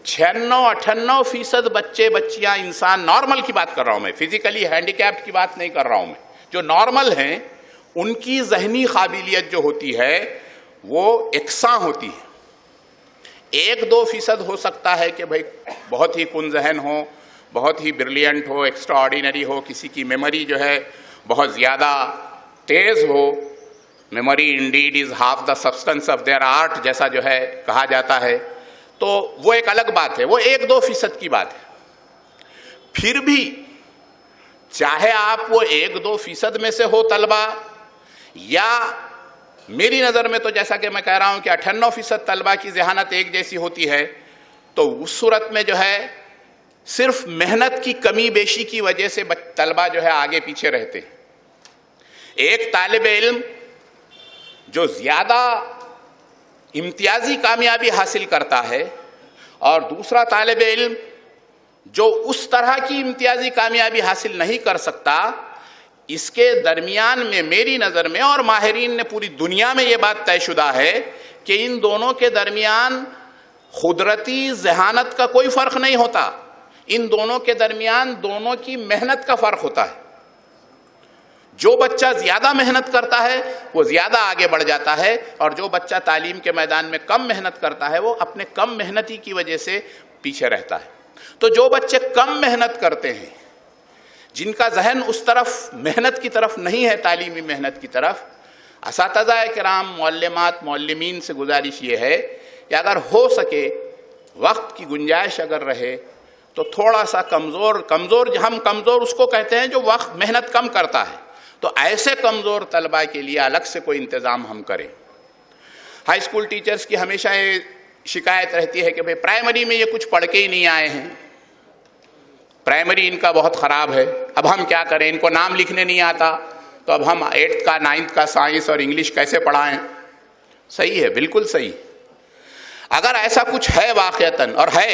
96-98% بچے بچیاں انسان، نارمل کی بات کر رہا ہوں میں، فزیکلی ہینڈیکیپڈ کی بات نہیں کر رہا ہوں میں، جو نارمل ہیں ان کی ذہنی قابلیت جو ہوتی ہے وہ یکساں ہوتی ہے. 1-2% ہو سکتا ہے کہ بھئی بہت ہی کن ذہن ہو، بہت ہی بریلینٹ ہو، ایکسٹرا آرڈینری ہو، کسی کی میموری جو ہے بہت زیادہ تیز ہو. Memory indeed is half the substance of their art جیسا جو ہے کہا جاتا ہے. تو وہ ایک الگ بات ہے، وہ 1-2% کی بات ہے. پھر بھی چاہے آپ وہ 1-2% میں سے ہو طلبہ، یا میری نظر میں تو جیسا کہ میں کہہ رہا ہوں کہ 98% طلبہ کی ذہانت ایک جیسی ہوتی ہے، تو اس صورت میں جو ہے صرف محنت کی کمی بیشی کی وجہ سے طلبہ جو ہے آگے پیچھے رہتے ہیں. ایک طالب علم جو زیادہ امتیازی کامیابی حاصل کرتا ہے اور دوسرا طالب علم جو اس طرح کی امتیازی کامیابی حاصل نہیں کر سکتا، اس کے درمیان میں میری نظر میں، اور ماہرین نے پوری دنیا میں یہ بات طے شدہ ہے کہ ان دونوں کے درمیان قدرتی ذہانت کا کوئی فرق نہیں ہوتا. ان دونوں کے درمیان دونوں کی محنت کا فرق ہوتا ہے. جو بچہ زیادہ محنت کرتا ہے وہ زیادہ آگے بڑھ جاتا ہے، اور جو بچہ تعلیم کے میدان میں کم محنت کرتا ہے وہ اپنے کم محنتی کی وجہ سے پیچھے رہتا ہے. تو جو بچے کم محنت کرتے ہیں، جن کا ذہن اس طرف محنت کی طرف نہیں ہے، تعلیمی محنت کی طرف، اساتذہ کرام، معلمات، معلمین سے گزارش یہ ہے کہ اگر ہو سکے وقت کی گنجائش اگر رہے تو تھوڑا سا کمزور ہم کمزور اس کو کہتے ہیں جو وقت محنت کم کرتا ہے، تو ایسے کمزور طلبہ کے لیے الگ سے کوئی انتظام ہم کریں. ہائی اسکول ٹیچرز کی ہمیشہ یہ شکایت رہتی ہے کہ بھئی پرائمری میں یہ کچھ پڑھ کے ہی نہیں آئے ہیں، پرائمری ان کا بہت خراب ہے، اب ہم کیا کریں، ان کو نام لکھنے نہیں آتا تو اب ہم 8th کا 9th کا سائنس اور انگلش کیسے پڑھائیں. صحیح ہے، بالکل صحیح. اگر ایسا کچھ ہے واقعتاً اور ہے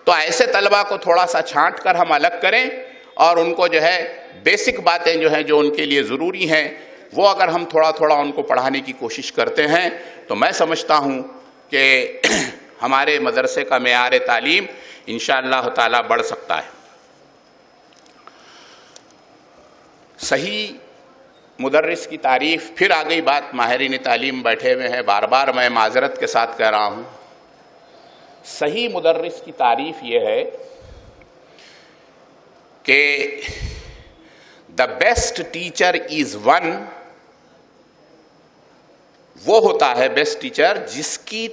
تو ایسے طلبہ کو تھوڑا سا چھانٹ کر ہم الگ کریں، اور ان کو جو ہے بیسک باتیں جو ہیں جو ان کے لیے ضروری ہیں وہ اگر ہم تھوڑا تھوڑا ان کو پڑھانے کی کوشش کرتے ہیں تو میں سمجھتا ہوں کہ ہمارے مدرسے کا معیار تعلیم انشاءاللہ تعالی بڑھ سکتا ہے۔ صحیح مدرس کی تعریف، پھر آ گئی بات، ماہرین تعلیم بیٹھے ہوئے ہیں، بار بار میں معذرت کے ساتھ کہہ رہا ہوں، صحیح مدرس کی تعریف یہ ہے کہ the best teacher is one, وہ ہوتا ہے بیسٹ ٹیچر جس کی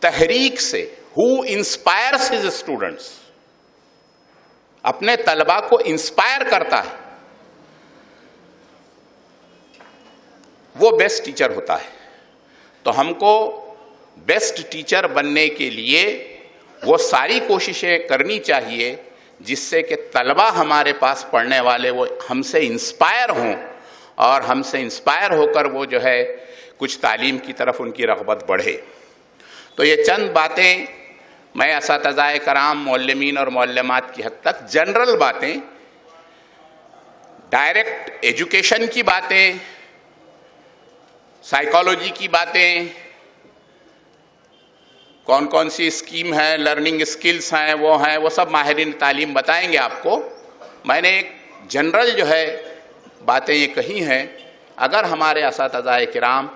تحریک سے، ہو انسپائرس ہز اسٹوڈنٹس، اپنے طلباء کو انسپائر کرتا ہے، وہ بیسٹ ٹیچر ہوتا ہے۔ تو ہم کو بیسٹ ٹیچر بننے کے لیے وہ ساری کوششیں کرنی چاہیے جس سے کہ طلباء ہمارے پاس پڑھنے والے وہ ہم سے انسپائر ہوں، اور ہم سے انسپائر ہو کر وہ جو ہے کچھ تعلیم کی طرف ان کی رغبت بڑھے۔ تو یہ چند باتیں میں اساتذہ کرام، معلمین اور معلمات کی حد تک جنرل باتیں، ڈائریکٹ ایجوکیشن کی باتیں، سائیکالوجی کی باتیں، کون کون سی اسکیم ہے، لرننگ اسکلز ہیں، وہ سب ماہرین تعلیم بتائیں گے آپ کو۔ میں نے ایک جنرل جو ہے باتیں یہ کہی ہیں، اگر ہمارے اساتذہ کرام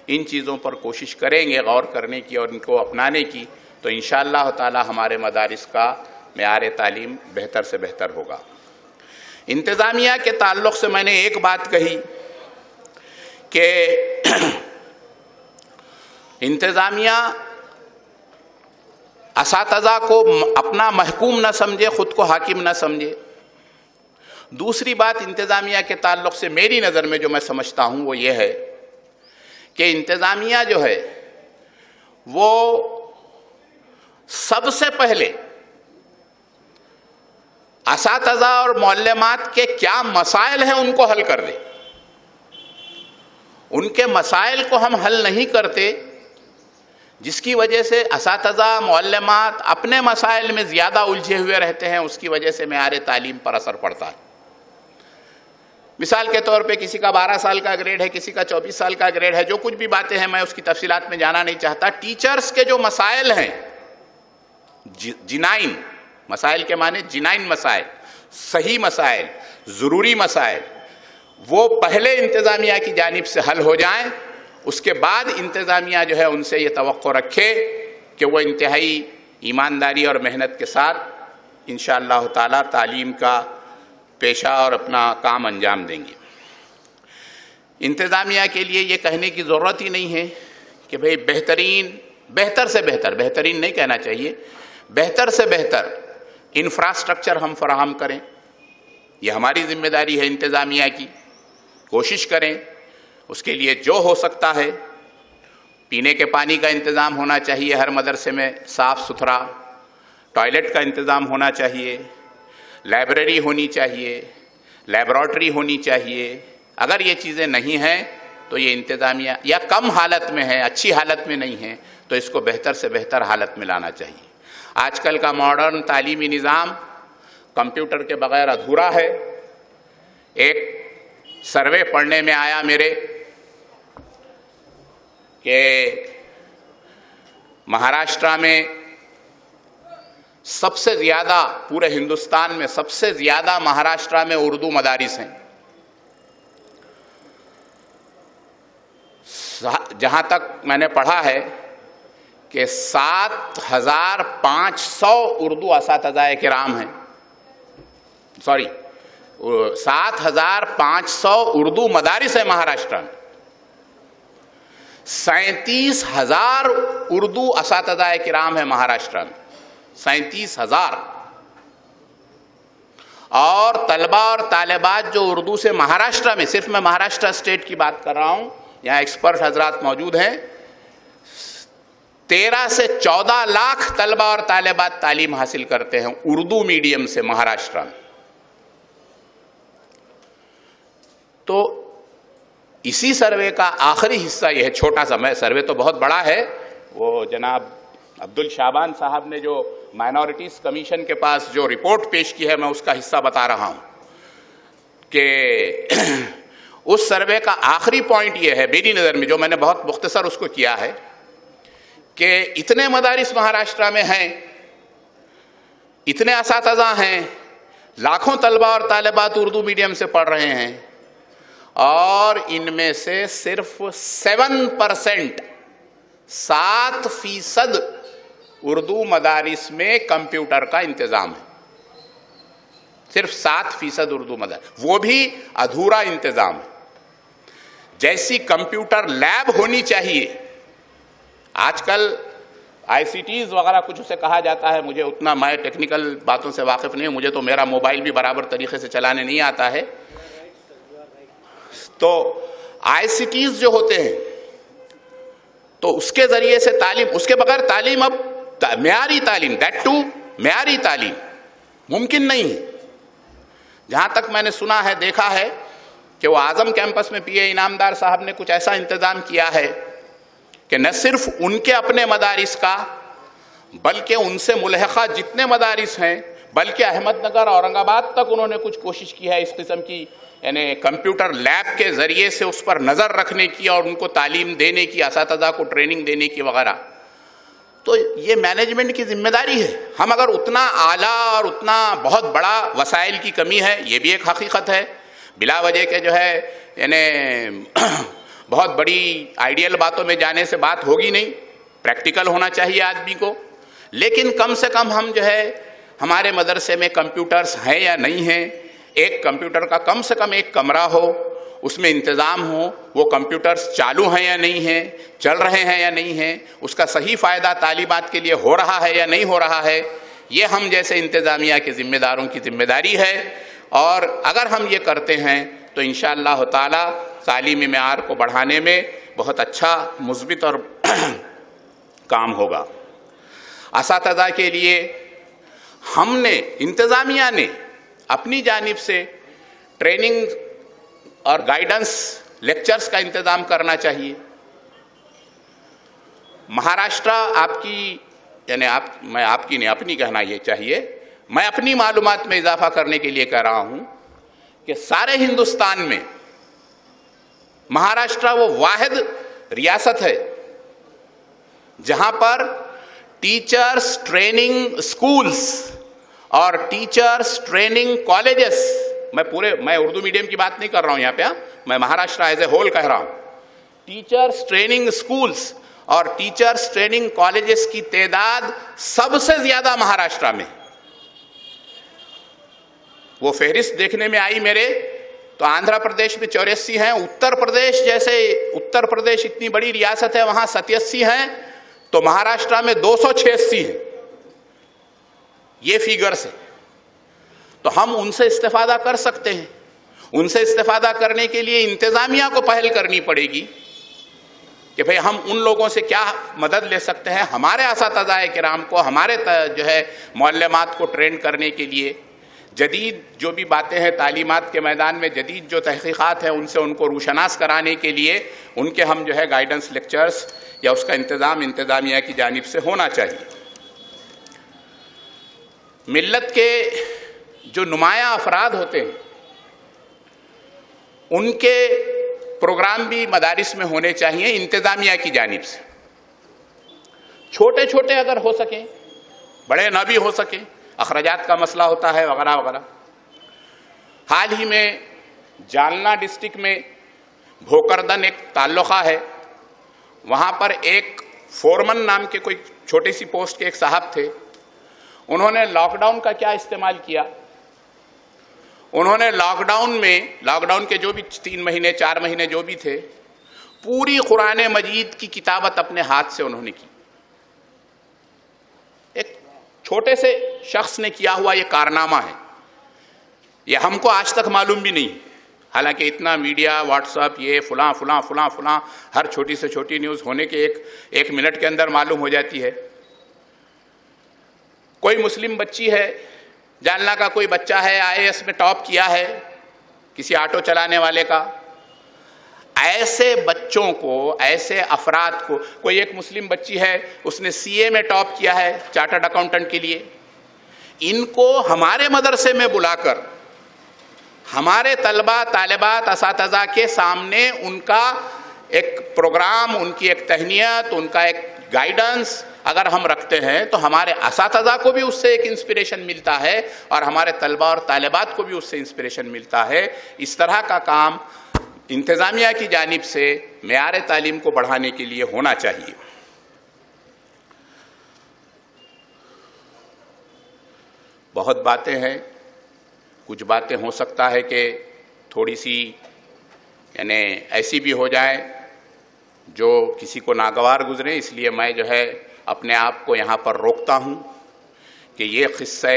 ان چیزوں پر کوشش کریں گے غور کرنے کی اور ان کو اپنانے کی، تو انشاءاللہ تعالی ہمارے مدارس کا معیار تعلیم بہتر سے بہتر ہوگا۔ انتظامیہ کے تعلق سے میں نے ایک بات کہی کہ انتظامیہ اساتذہ کو اپنا محکوم نہ سمجھے، خود کو حاکم نہ سمجھے۔ دوسری بات انتظامیہ کے تعلق سے میری نظر میں جو میں سمجھتا ہوں وہ یہ ہے کہ انتظامیہ جو ہے وہ سب سے پہلے اساتذہ اور معلمات کے کیا مسائل ہیں ان کو حل کر دے۔ ان کے مسائل کو ہم حل نہیں کرتے، جس کی وجہ سے اساتذہ معلمات اپنے مسائل میں زیادہ الجھے ہوئے رہتے ہیں، اس کی وجہ سے معیار تعلیم پر اثر پڑتا ہے۔ مثال کے طور پہ کسی کا 12 سال کا گریڈ ہے، کسی کا 24 سال کا گریڈ ہے، جو کچھ بھی باتیں ہیں میں اس کی تفصیلات میں جانا نہیں چاہتا۔ ٹیچرز کے جو مسائل ہیں، جنائن مسائل کے معنی جنائن مسائل، صحیح مسائل، ضروری مسائل، وہ پہلے انتظامیہ کی جانب سے حل ہو جائیں، اس کے بعد انتظامیہ جو ہے ان سے یہ توقع رکھے کہ وہ انتہائی ایمانداری اور محنت کے ساتھ انشاءاللہ تعالی تعلیم کا پیشہ اور اپنا کام انجام دیں گے۔ انتظامیہ کے لیے یہ کہنے کی ضرورت ہی نہیں ہے کہ بھئی بہتر سے بہترین نہیں کہنا چاہیے، بہتر سے بہتر انفراسٹرکچر ہم فراہم کریں۔ یہ ہماری ذمہ داری ہے انتظامیہ کی، کوشش کریں۔ اس کے لیے جو ہو سکتا ہے، پینے کے پانی کا انتظام ہونا چاہیے ہر مدرسے میں، صاف ستھرا، ٹوائلٹ کا انتظام ہونا چاہیے، لائبریری ہونی چاہیے، لیبارٹری ہونی چاہیے۔ اگر یہ چیزیں نہیں ہیں تو یہ انتظامیہ یا کم حالت میں ہے، اچھی حالت میں نہیں ہے، تو اس کو بہتر سے بہتر حالت میں لانا چاہیے۔ آج کل کا ماڈرن تعلیمی نظام کمپیوٹر کے بغیر ادھورا ہے۔ ایک سروے پڑھنے میں آیا میرے کہ مہاراشٹرا میں سب سے زیادہ، پورے ہندوستان میں سب سے زیادہ مہاراشٹرا میں اردو مدارس ہیں۔ جہاں تک میں نے پڑھا ہے کہ 7,500 اردو اساتذہ کرام ہیں، 7,500 اردو مدارس ہیں مہاراشٹر میں، 37,000 اردو اساتذہ کرام ہیں مہاراشٹر میں، 37,000۔ اور طلباء اور طالبات جو اردو سے مہاراشٹر میں، صرف میں مہاراشٹر اسٹیٹ کی بات کر رہا ہوں، یہاں ایکسپرٹ حضرات موجود ہیں، 13 سے 14 لاکھ طلباء اور طالبات تعلیم حاصل کرتے ہیں اردو میڈیم سے مہاراشٹر میں۔ تو اسی سروے کا آخری حصہ یہ ہے، چھوٹا سا، میں سروے تو بہت بڑا ہے، وہ جناب عبدالشعبان صاحب نے جو مائنورٹیز کمیشن کے پاس جو رپورٹ پیش کی ہے میں اس کا حصہ بتا رہا ہوں کہ اس سروے کا آخری پوائنٹ یہ ہے میری نظر میں، جو میں نے بہت مختصر اس کو کیا ہے، کہ اتنے مدارس مہاراشٹرا میں ہیں، اتنے اساتذہ ہیں، لاکھوں طلبہ اور طالبات اردو میڈیم سے پڑھ رہے ہیں، اور ان میں سے صرف 7% اردو مدارس میں کمپیوٹر کا انتظام ہے. صرف 7% اردو مدارس، وہ بھی ادھورا انتظام ہے. جیسی کمپیوٹر لیب ہونی چاہیے، آج کل آئی سی ٹیز وغیرہ کچھ اسے کہا جاتا ہے، مجھے اتنا میں ٹیکنیکل باتوں سے واقف نہیں ہوں، مجھے تو میرا موبائل بھی برابر طریقے سے چلانے نہیں آتا ہے. تو آئی سی ٹیز جو ہوتے ہیں تو اس کے ذریعے سے تعلیم، اس کے بغیر تعلیم، اب معیاری تعلیم، دیٹ ٹو معیاری تعلیم ممکن نہیں ہے. جہاں تک میں نے سنا ہے، دیکھا ہے کہ وہ اعظم کیمپس میں پی اے انعامدار صاحب نے کچھ ایسا انتظام کیا ہے کہ نہ صرف ان کے اپنے مدارس کا بلکہ ان سے ملحقہ جتنے مدارس ہیں، بلکہ احمد نگر، اورنگ آباد تک انہوں نے کچھ کوشش کی ہے اس قسم کی، یعنی کمپیوٹر لیب کے ذریعے سے اس پر نظر رکھنے کی اور ان کو تعلیم دینے کی، اساتذہ کو ٹریننگ دینے کی وغیرہ. تو یہ مینجمنٹ کی ذمہ داری ہے. ہم اگر اتنا اعلیٰ اور اتنا بہت بڑا وسائل کی کمی ہے، یہ بھی ایک حقیقت ہے، بلا وجہ کے جو ہے یعنی بہت بڑی آئیڈیل باتوں میں جانے سے بات ہوگی نہیں، پریکٹیکل ہونا چاہیے آدمی کو. لیکن کم سے کم ہم جو ہے ہمارے مدرسے میں کمپیوٹرز ہیں یا نہیں ہیں، ایک کمپیوٹر کا کم سے کم ایک کمرہ ہو، اس میں انتظام ہو، وہ کمپیوٹرز چالو ہیں یا نہیں ہیں، چل رہے ہیں یا نہیں ہیں، اس کا صحیح فائدہ تعلیمات کے لیے ہو رہا ہے یا نہیں ہو رہا ہے. یہ ہم جیسے انتظامیہ کے ذمہ داروں کی ذمہ داری ہے، اور اگر ہم یہ کرتے ہیں تو انشاءاللہ تعالی تعلیمی معیار کو بڑھانے میں بہت اچھا مثبت اور کام ہوگا. اساتذہ کے لیے ہم نے، انتظامیہ نے اپنی جانب سے ٹریننگ اور گائیڈنس لیکچرز کا انتظام کرنا چاہیے. مہاراشٹرا آپ کی، یعنی میں آپ کی نہیں، اپنی کہنا یہ چاہیے، میں اپنی معلومات میں اضافہ کرنے کے لیے کہہ رہا ہوں کہ سارے ہندوستان میں مہاراشٹرا وہ واحد ریاست ہے جہاں پر ٹیچرز ٹریننگ سکولز اور ٹیچرز ٹریننگ کالجز، میں اردو میڈیم کی بات نہیں کر رہا ہوں یہاں پہ، میں مہاراشٹرا ایز اے ہول کہہ رہا ہوں. ٹیچرز ٹریننگ سکولز اور ٹیچرز ٹریننگ کالجز کی تعداد سب سے زیادہ مہاراشٹرا میں. وہ فہرست دیکھنے میں آئی میرے تو آندھرا پردیش میں 84 ہیں، اتر پردیش جیسے، اتر پردیش اتنی بڑی ریاست ہے، وہاں 87 ہیں، تو مہاراشٹرا میں 286 ہیں. یہ فیگرز ہیں. تو ہم ان سے استفادہ کر سکتے ہیں. ان سے استفادہ کرنے کے لیے انتظامیہ کو پہل کرنی پڑے گی کہ بھئی ہم ان لوگوں سے کیا مدد لے سکتے ہیں. ہمارے اساتذہ کرام کو، ہمارے جو ہے معلمات کو ٹرین کرنے کے لیے جدید جو بھی باتیں ہیں تعلیمات کے میدان میں، جدید جو تحقیقات ہیں ان سے ان کو روشناس کرانے کے لیے ان کے ہم جو ہے گائیڈنس لیکچرز یا اس کا انتظام انتظامیہ کی جانب سے ہونا چاہیے. ملت کے جو نمایاں افراد ہوتے ہیں ان کے پروگرام بھی مدارس میں ہونے چاہیے انتظامیہ کی جانب سے. چھوٹے چھوٹے اگر ہو سکیں، بڑے نہ بھی ہو سکیں، اخراجات کا مسئلہ ہوتا ہے وغیرہ وغیرہ. حال ہی میں جالنا ڈسٹرکٹ میں بھوکردن ایک تعلقہ ہے، وہاں پر ایک فورمن نام کے کوئی چھوٹی سی پوسٹ کے ایک صاحب تھے. انہوں نے لاک ڈاؤن کا کیا استعمال کیا؟ انہوں نے لاک ڈاؤن کے جو بھی 3 مہینے 4 مہینے جو بھی تھے، پوری قرآن مجید کی کتابت اپنے ہاتھ سے انہوں نے کی. ایک چھوٹے سے شخص نے کیا ہوا یہ کارنامہ ہے. یہ ہم کو آج تک معلوم بھی نہیں، حالانکہ اتنا میڈیا، واٹس ایپ، یہ فلاں فلاں فلاں فلاں، ہر چھوٹی سے چھوٹی نیوز ہونے کے ایک منٹ کے اندر معلوم ہو جاتی ہے. کوئی مسلم بچی ہے، جالنا کا کوئی بچہ ہے، IAS میں ٹاپ کیا ہے کسی آٹو چلانے والے کا. ایسے بچوں کو، ایسے افراد کو، کوئی ایک مسلم بچی ہے اس نے CA میں ٹاپ کیا ہے چارٹرڈ اکاؤنٹنٹ کے لیے. ان کو ہمارے مدرسے میں بلا کر ہمارے طلبہ طالبات اساتذہ کے سامنے ان کا ایک پروگرام، ان کی ایک تہنیت، ان کا ایک گائیڈنس اگر ہم رکھتے ہیں تو ہمارے اساتذہ کو بھی اس سے ایک انسپریشن ملتا ہے اور ہمارے طلبہ اور طالبات کو بھی اس سے انسپریشن ملتا ہے. اس طرح کا کام انتظامیہ کی جانب سے معیار تعلیم کو بڑھانے کے لیے ہونا چاہیے. بہت باتیں ہیں, کچھ باتیں ہو سکتا ہے کہ تھوڑی سی یعنی ایسی بھی ہو جائے جو کسی کو ناگوار گزرے, اس لیے میں جو ہے اپنے آپ کو یہاں پر روکتا ہوں کہ یہ قصہ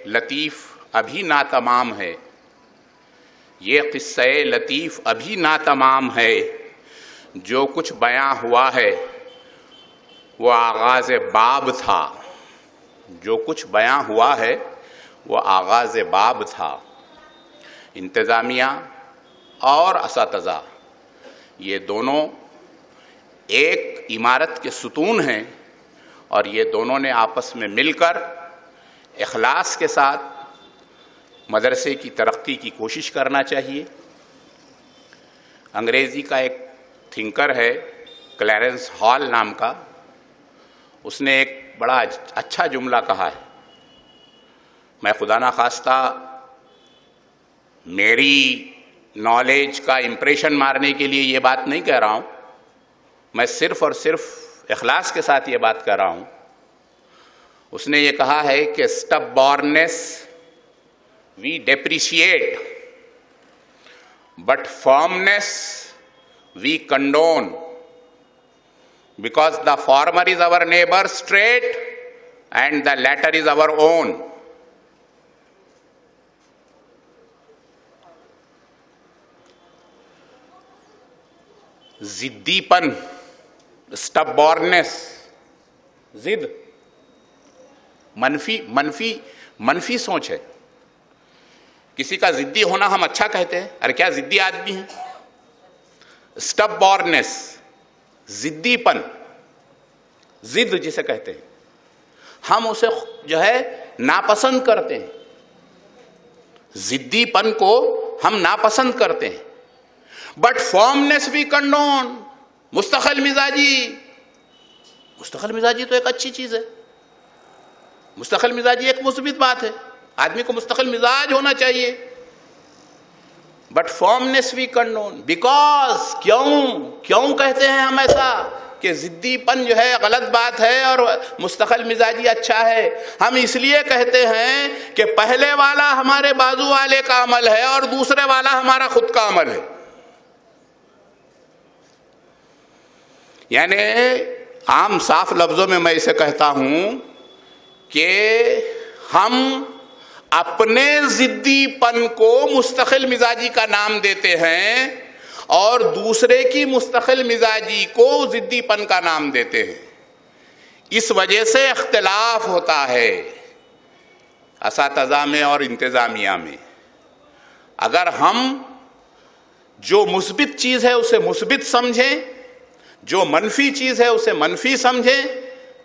لطیف ابھی ناتمام ہے, یہ قصہ لطیف ابھی ناتمام ہے. جو کچھ بیاں ہوا ہے وہ آغاز باب تھا, جو کچھ بیاں ہوا ہے وہ آغاز باب تھا. انتظامیہ اور اساتذہ یہ دونوں ایک عمارت کے ستون ہیں اور یہ دونوں نے آپس میں مل کر اخلاص کے ساتھ مدرسے کی ترقی کی کوشش کرنا چاہیے. انگریزی کا ایک تھنکر ہے کلیرنس ہال نام کا, اس نے ایک بڑا اچھا جملہ کہا ہے. میں خدا نخواستہ میری نالج کا امپریشن مارنے کے لیے یہ بات نہیں کہہ رہا ہوں, میں صرف اور صرف اخلاص کے ساتھ یہ بات کہہ رہا ہوں. اس نے یہ کہا ہے کہ stubbornness we depreciate but firmness we condone because the former is our neighbor's trait and the latter is our own. ضدی pin, stubbornness, ضد, منفی سوچ ہے. کسی کا ضدی ہونا ہم اچھا کہتے ہیں, ارے کیا ضدی آدمی ہے. stubbornness, ضدی پن, ضد جسے کہتے ہیں, ہم اسے جو ہے ناپسند کرتے ہیں. ضدی پن کو ہم ناپسند کرتے ہیں. بٹ فارمنیس وی کنڈون, مستقل مزاجی تو ایک اچھی چیز ہے. مستقل مزاجی ایک مثبت بات ہے, آدمی کو مستقل مزاج ہونا چاہیے. بٹ فارمنیس وی کنڈون بیکاز, کیوں کہتے ہیں ہم ایسا کہ ضدی پن جو ہے غلط بات ہے اور مستقل مزاجی اچھا ہے؟ ہم اس لیے کہتے ہیں کہ پہلے والا ہمارے بازو والے کا عمل ہے اور دوسرے والا ہمارا خود کا عمل ہے. یعنی عام صاف لفظوں میں میں اسے کہتا ہوں کہ ہم اپنے ضدی پن کو مستقل مزاجی کا نام دیتے ہیں اور دوسرے کی مستقل مزاجی کو ضدی پن کا نام دیتے ہیں. اس وجہ سے اختلاف ہوتا ہے اساتذہ میں اور انتظامیہ میں. اگر ہم جو مثبت چیز ہے اسے مثبت سمجھیں, جو منفی چیز ہے اسے منفی سمجھیں,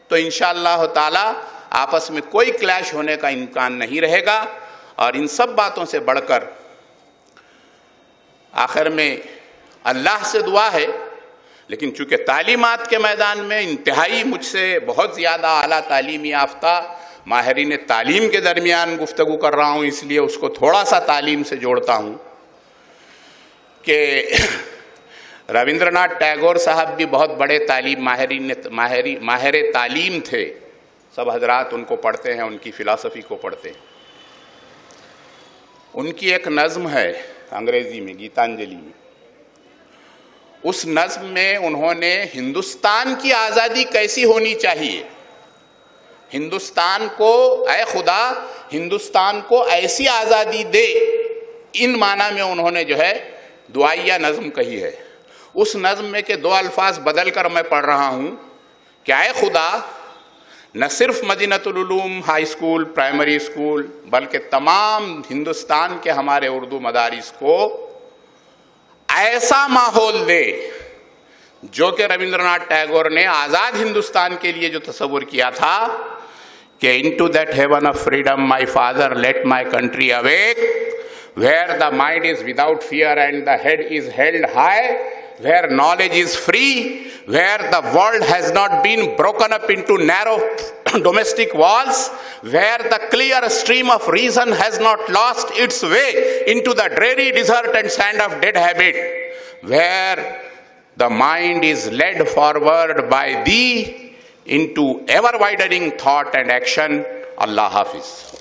تو انشاءاللہ تعالی آپس میں کوئی کلیش ہونے کا امکان نہیں رہے گا. اور ان سب باتوں سے بڑھ کر آخر میں اللہ سے دعا ہے, لیکن چونکہ تعلیمات کے میدان میں انتہائی مجھ سے بہت زیادہ اعلیٰ تعلیمی یافتہ ماہرین تعلیم کے درمیان گفتگو کر رہا ہوں, اس لیے اس کو تھوڑا سا تعلیم سے جوڑتا ہوں کہ رابندر ناتھ ٹیگور صاحب بھی بہت بڑے ماہر تعلیم تھے. سب حضرات ان کو پڑھتے ہیں, ان کی فلسفی کو پڑھتے ہیں. ان کی ایک نظم ہے انگریزی میں, گیتانجلی میں. اس نظم میں انہوں نے ہندوستان کی آزادی کیسی ہونی چاہیے, ہندوستان کو, اے خدا ہندوستان کو ایسی آزادی دے, ان معنی میں انہوں نے جو ہے دعائیہ نظم کہی ہے. اس نظم میں کے 2 الفاظ بدل کر میں پڑھ رہا ہوں کہ اے خدا نہ صرف مدینۃ العلوم ہائی اسکول پرائمری اسکول بلکہ تمام ہندوستان کے ہمارے اردو مدارس کو ایسا ماحول دے جو کہ رابندر ناتھ ٹیگور نے آزاد ہندوستان کے لیے جو تصور کیا تھا کہ into that heaven of freedom my father let my country awake where the mind is without fear and the head is held high where knowledge is free, where the world has not been broken up into narrow domestic walls, where the clear stream of reason has not lost its way into the dreary desert and sand of dead habit, where the mind is led forward by thee into ever-widening thought and action. Allah Hafiz.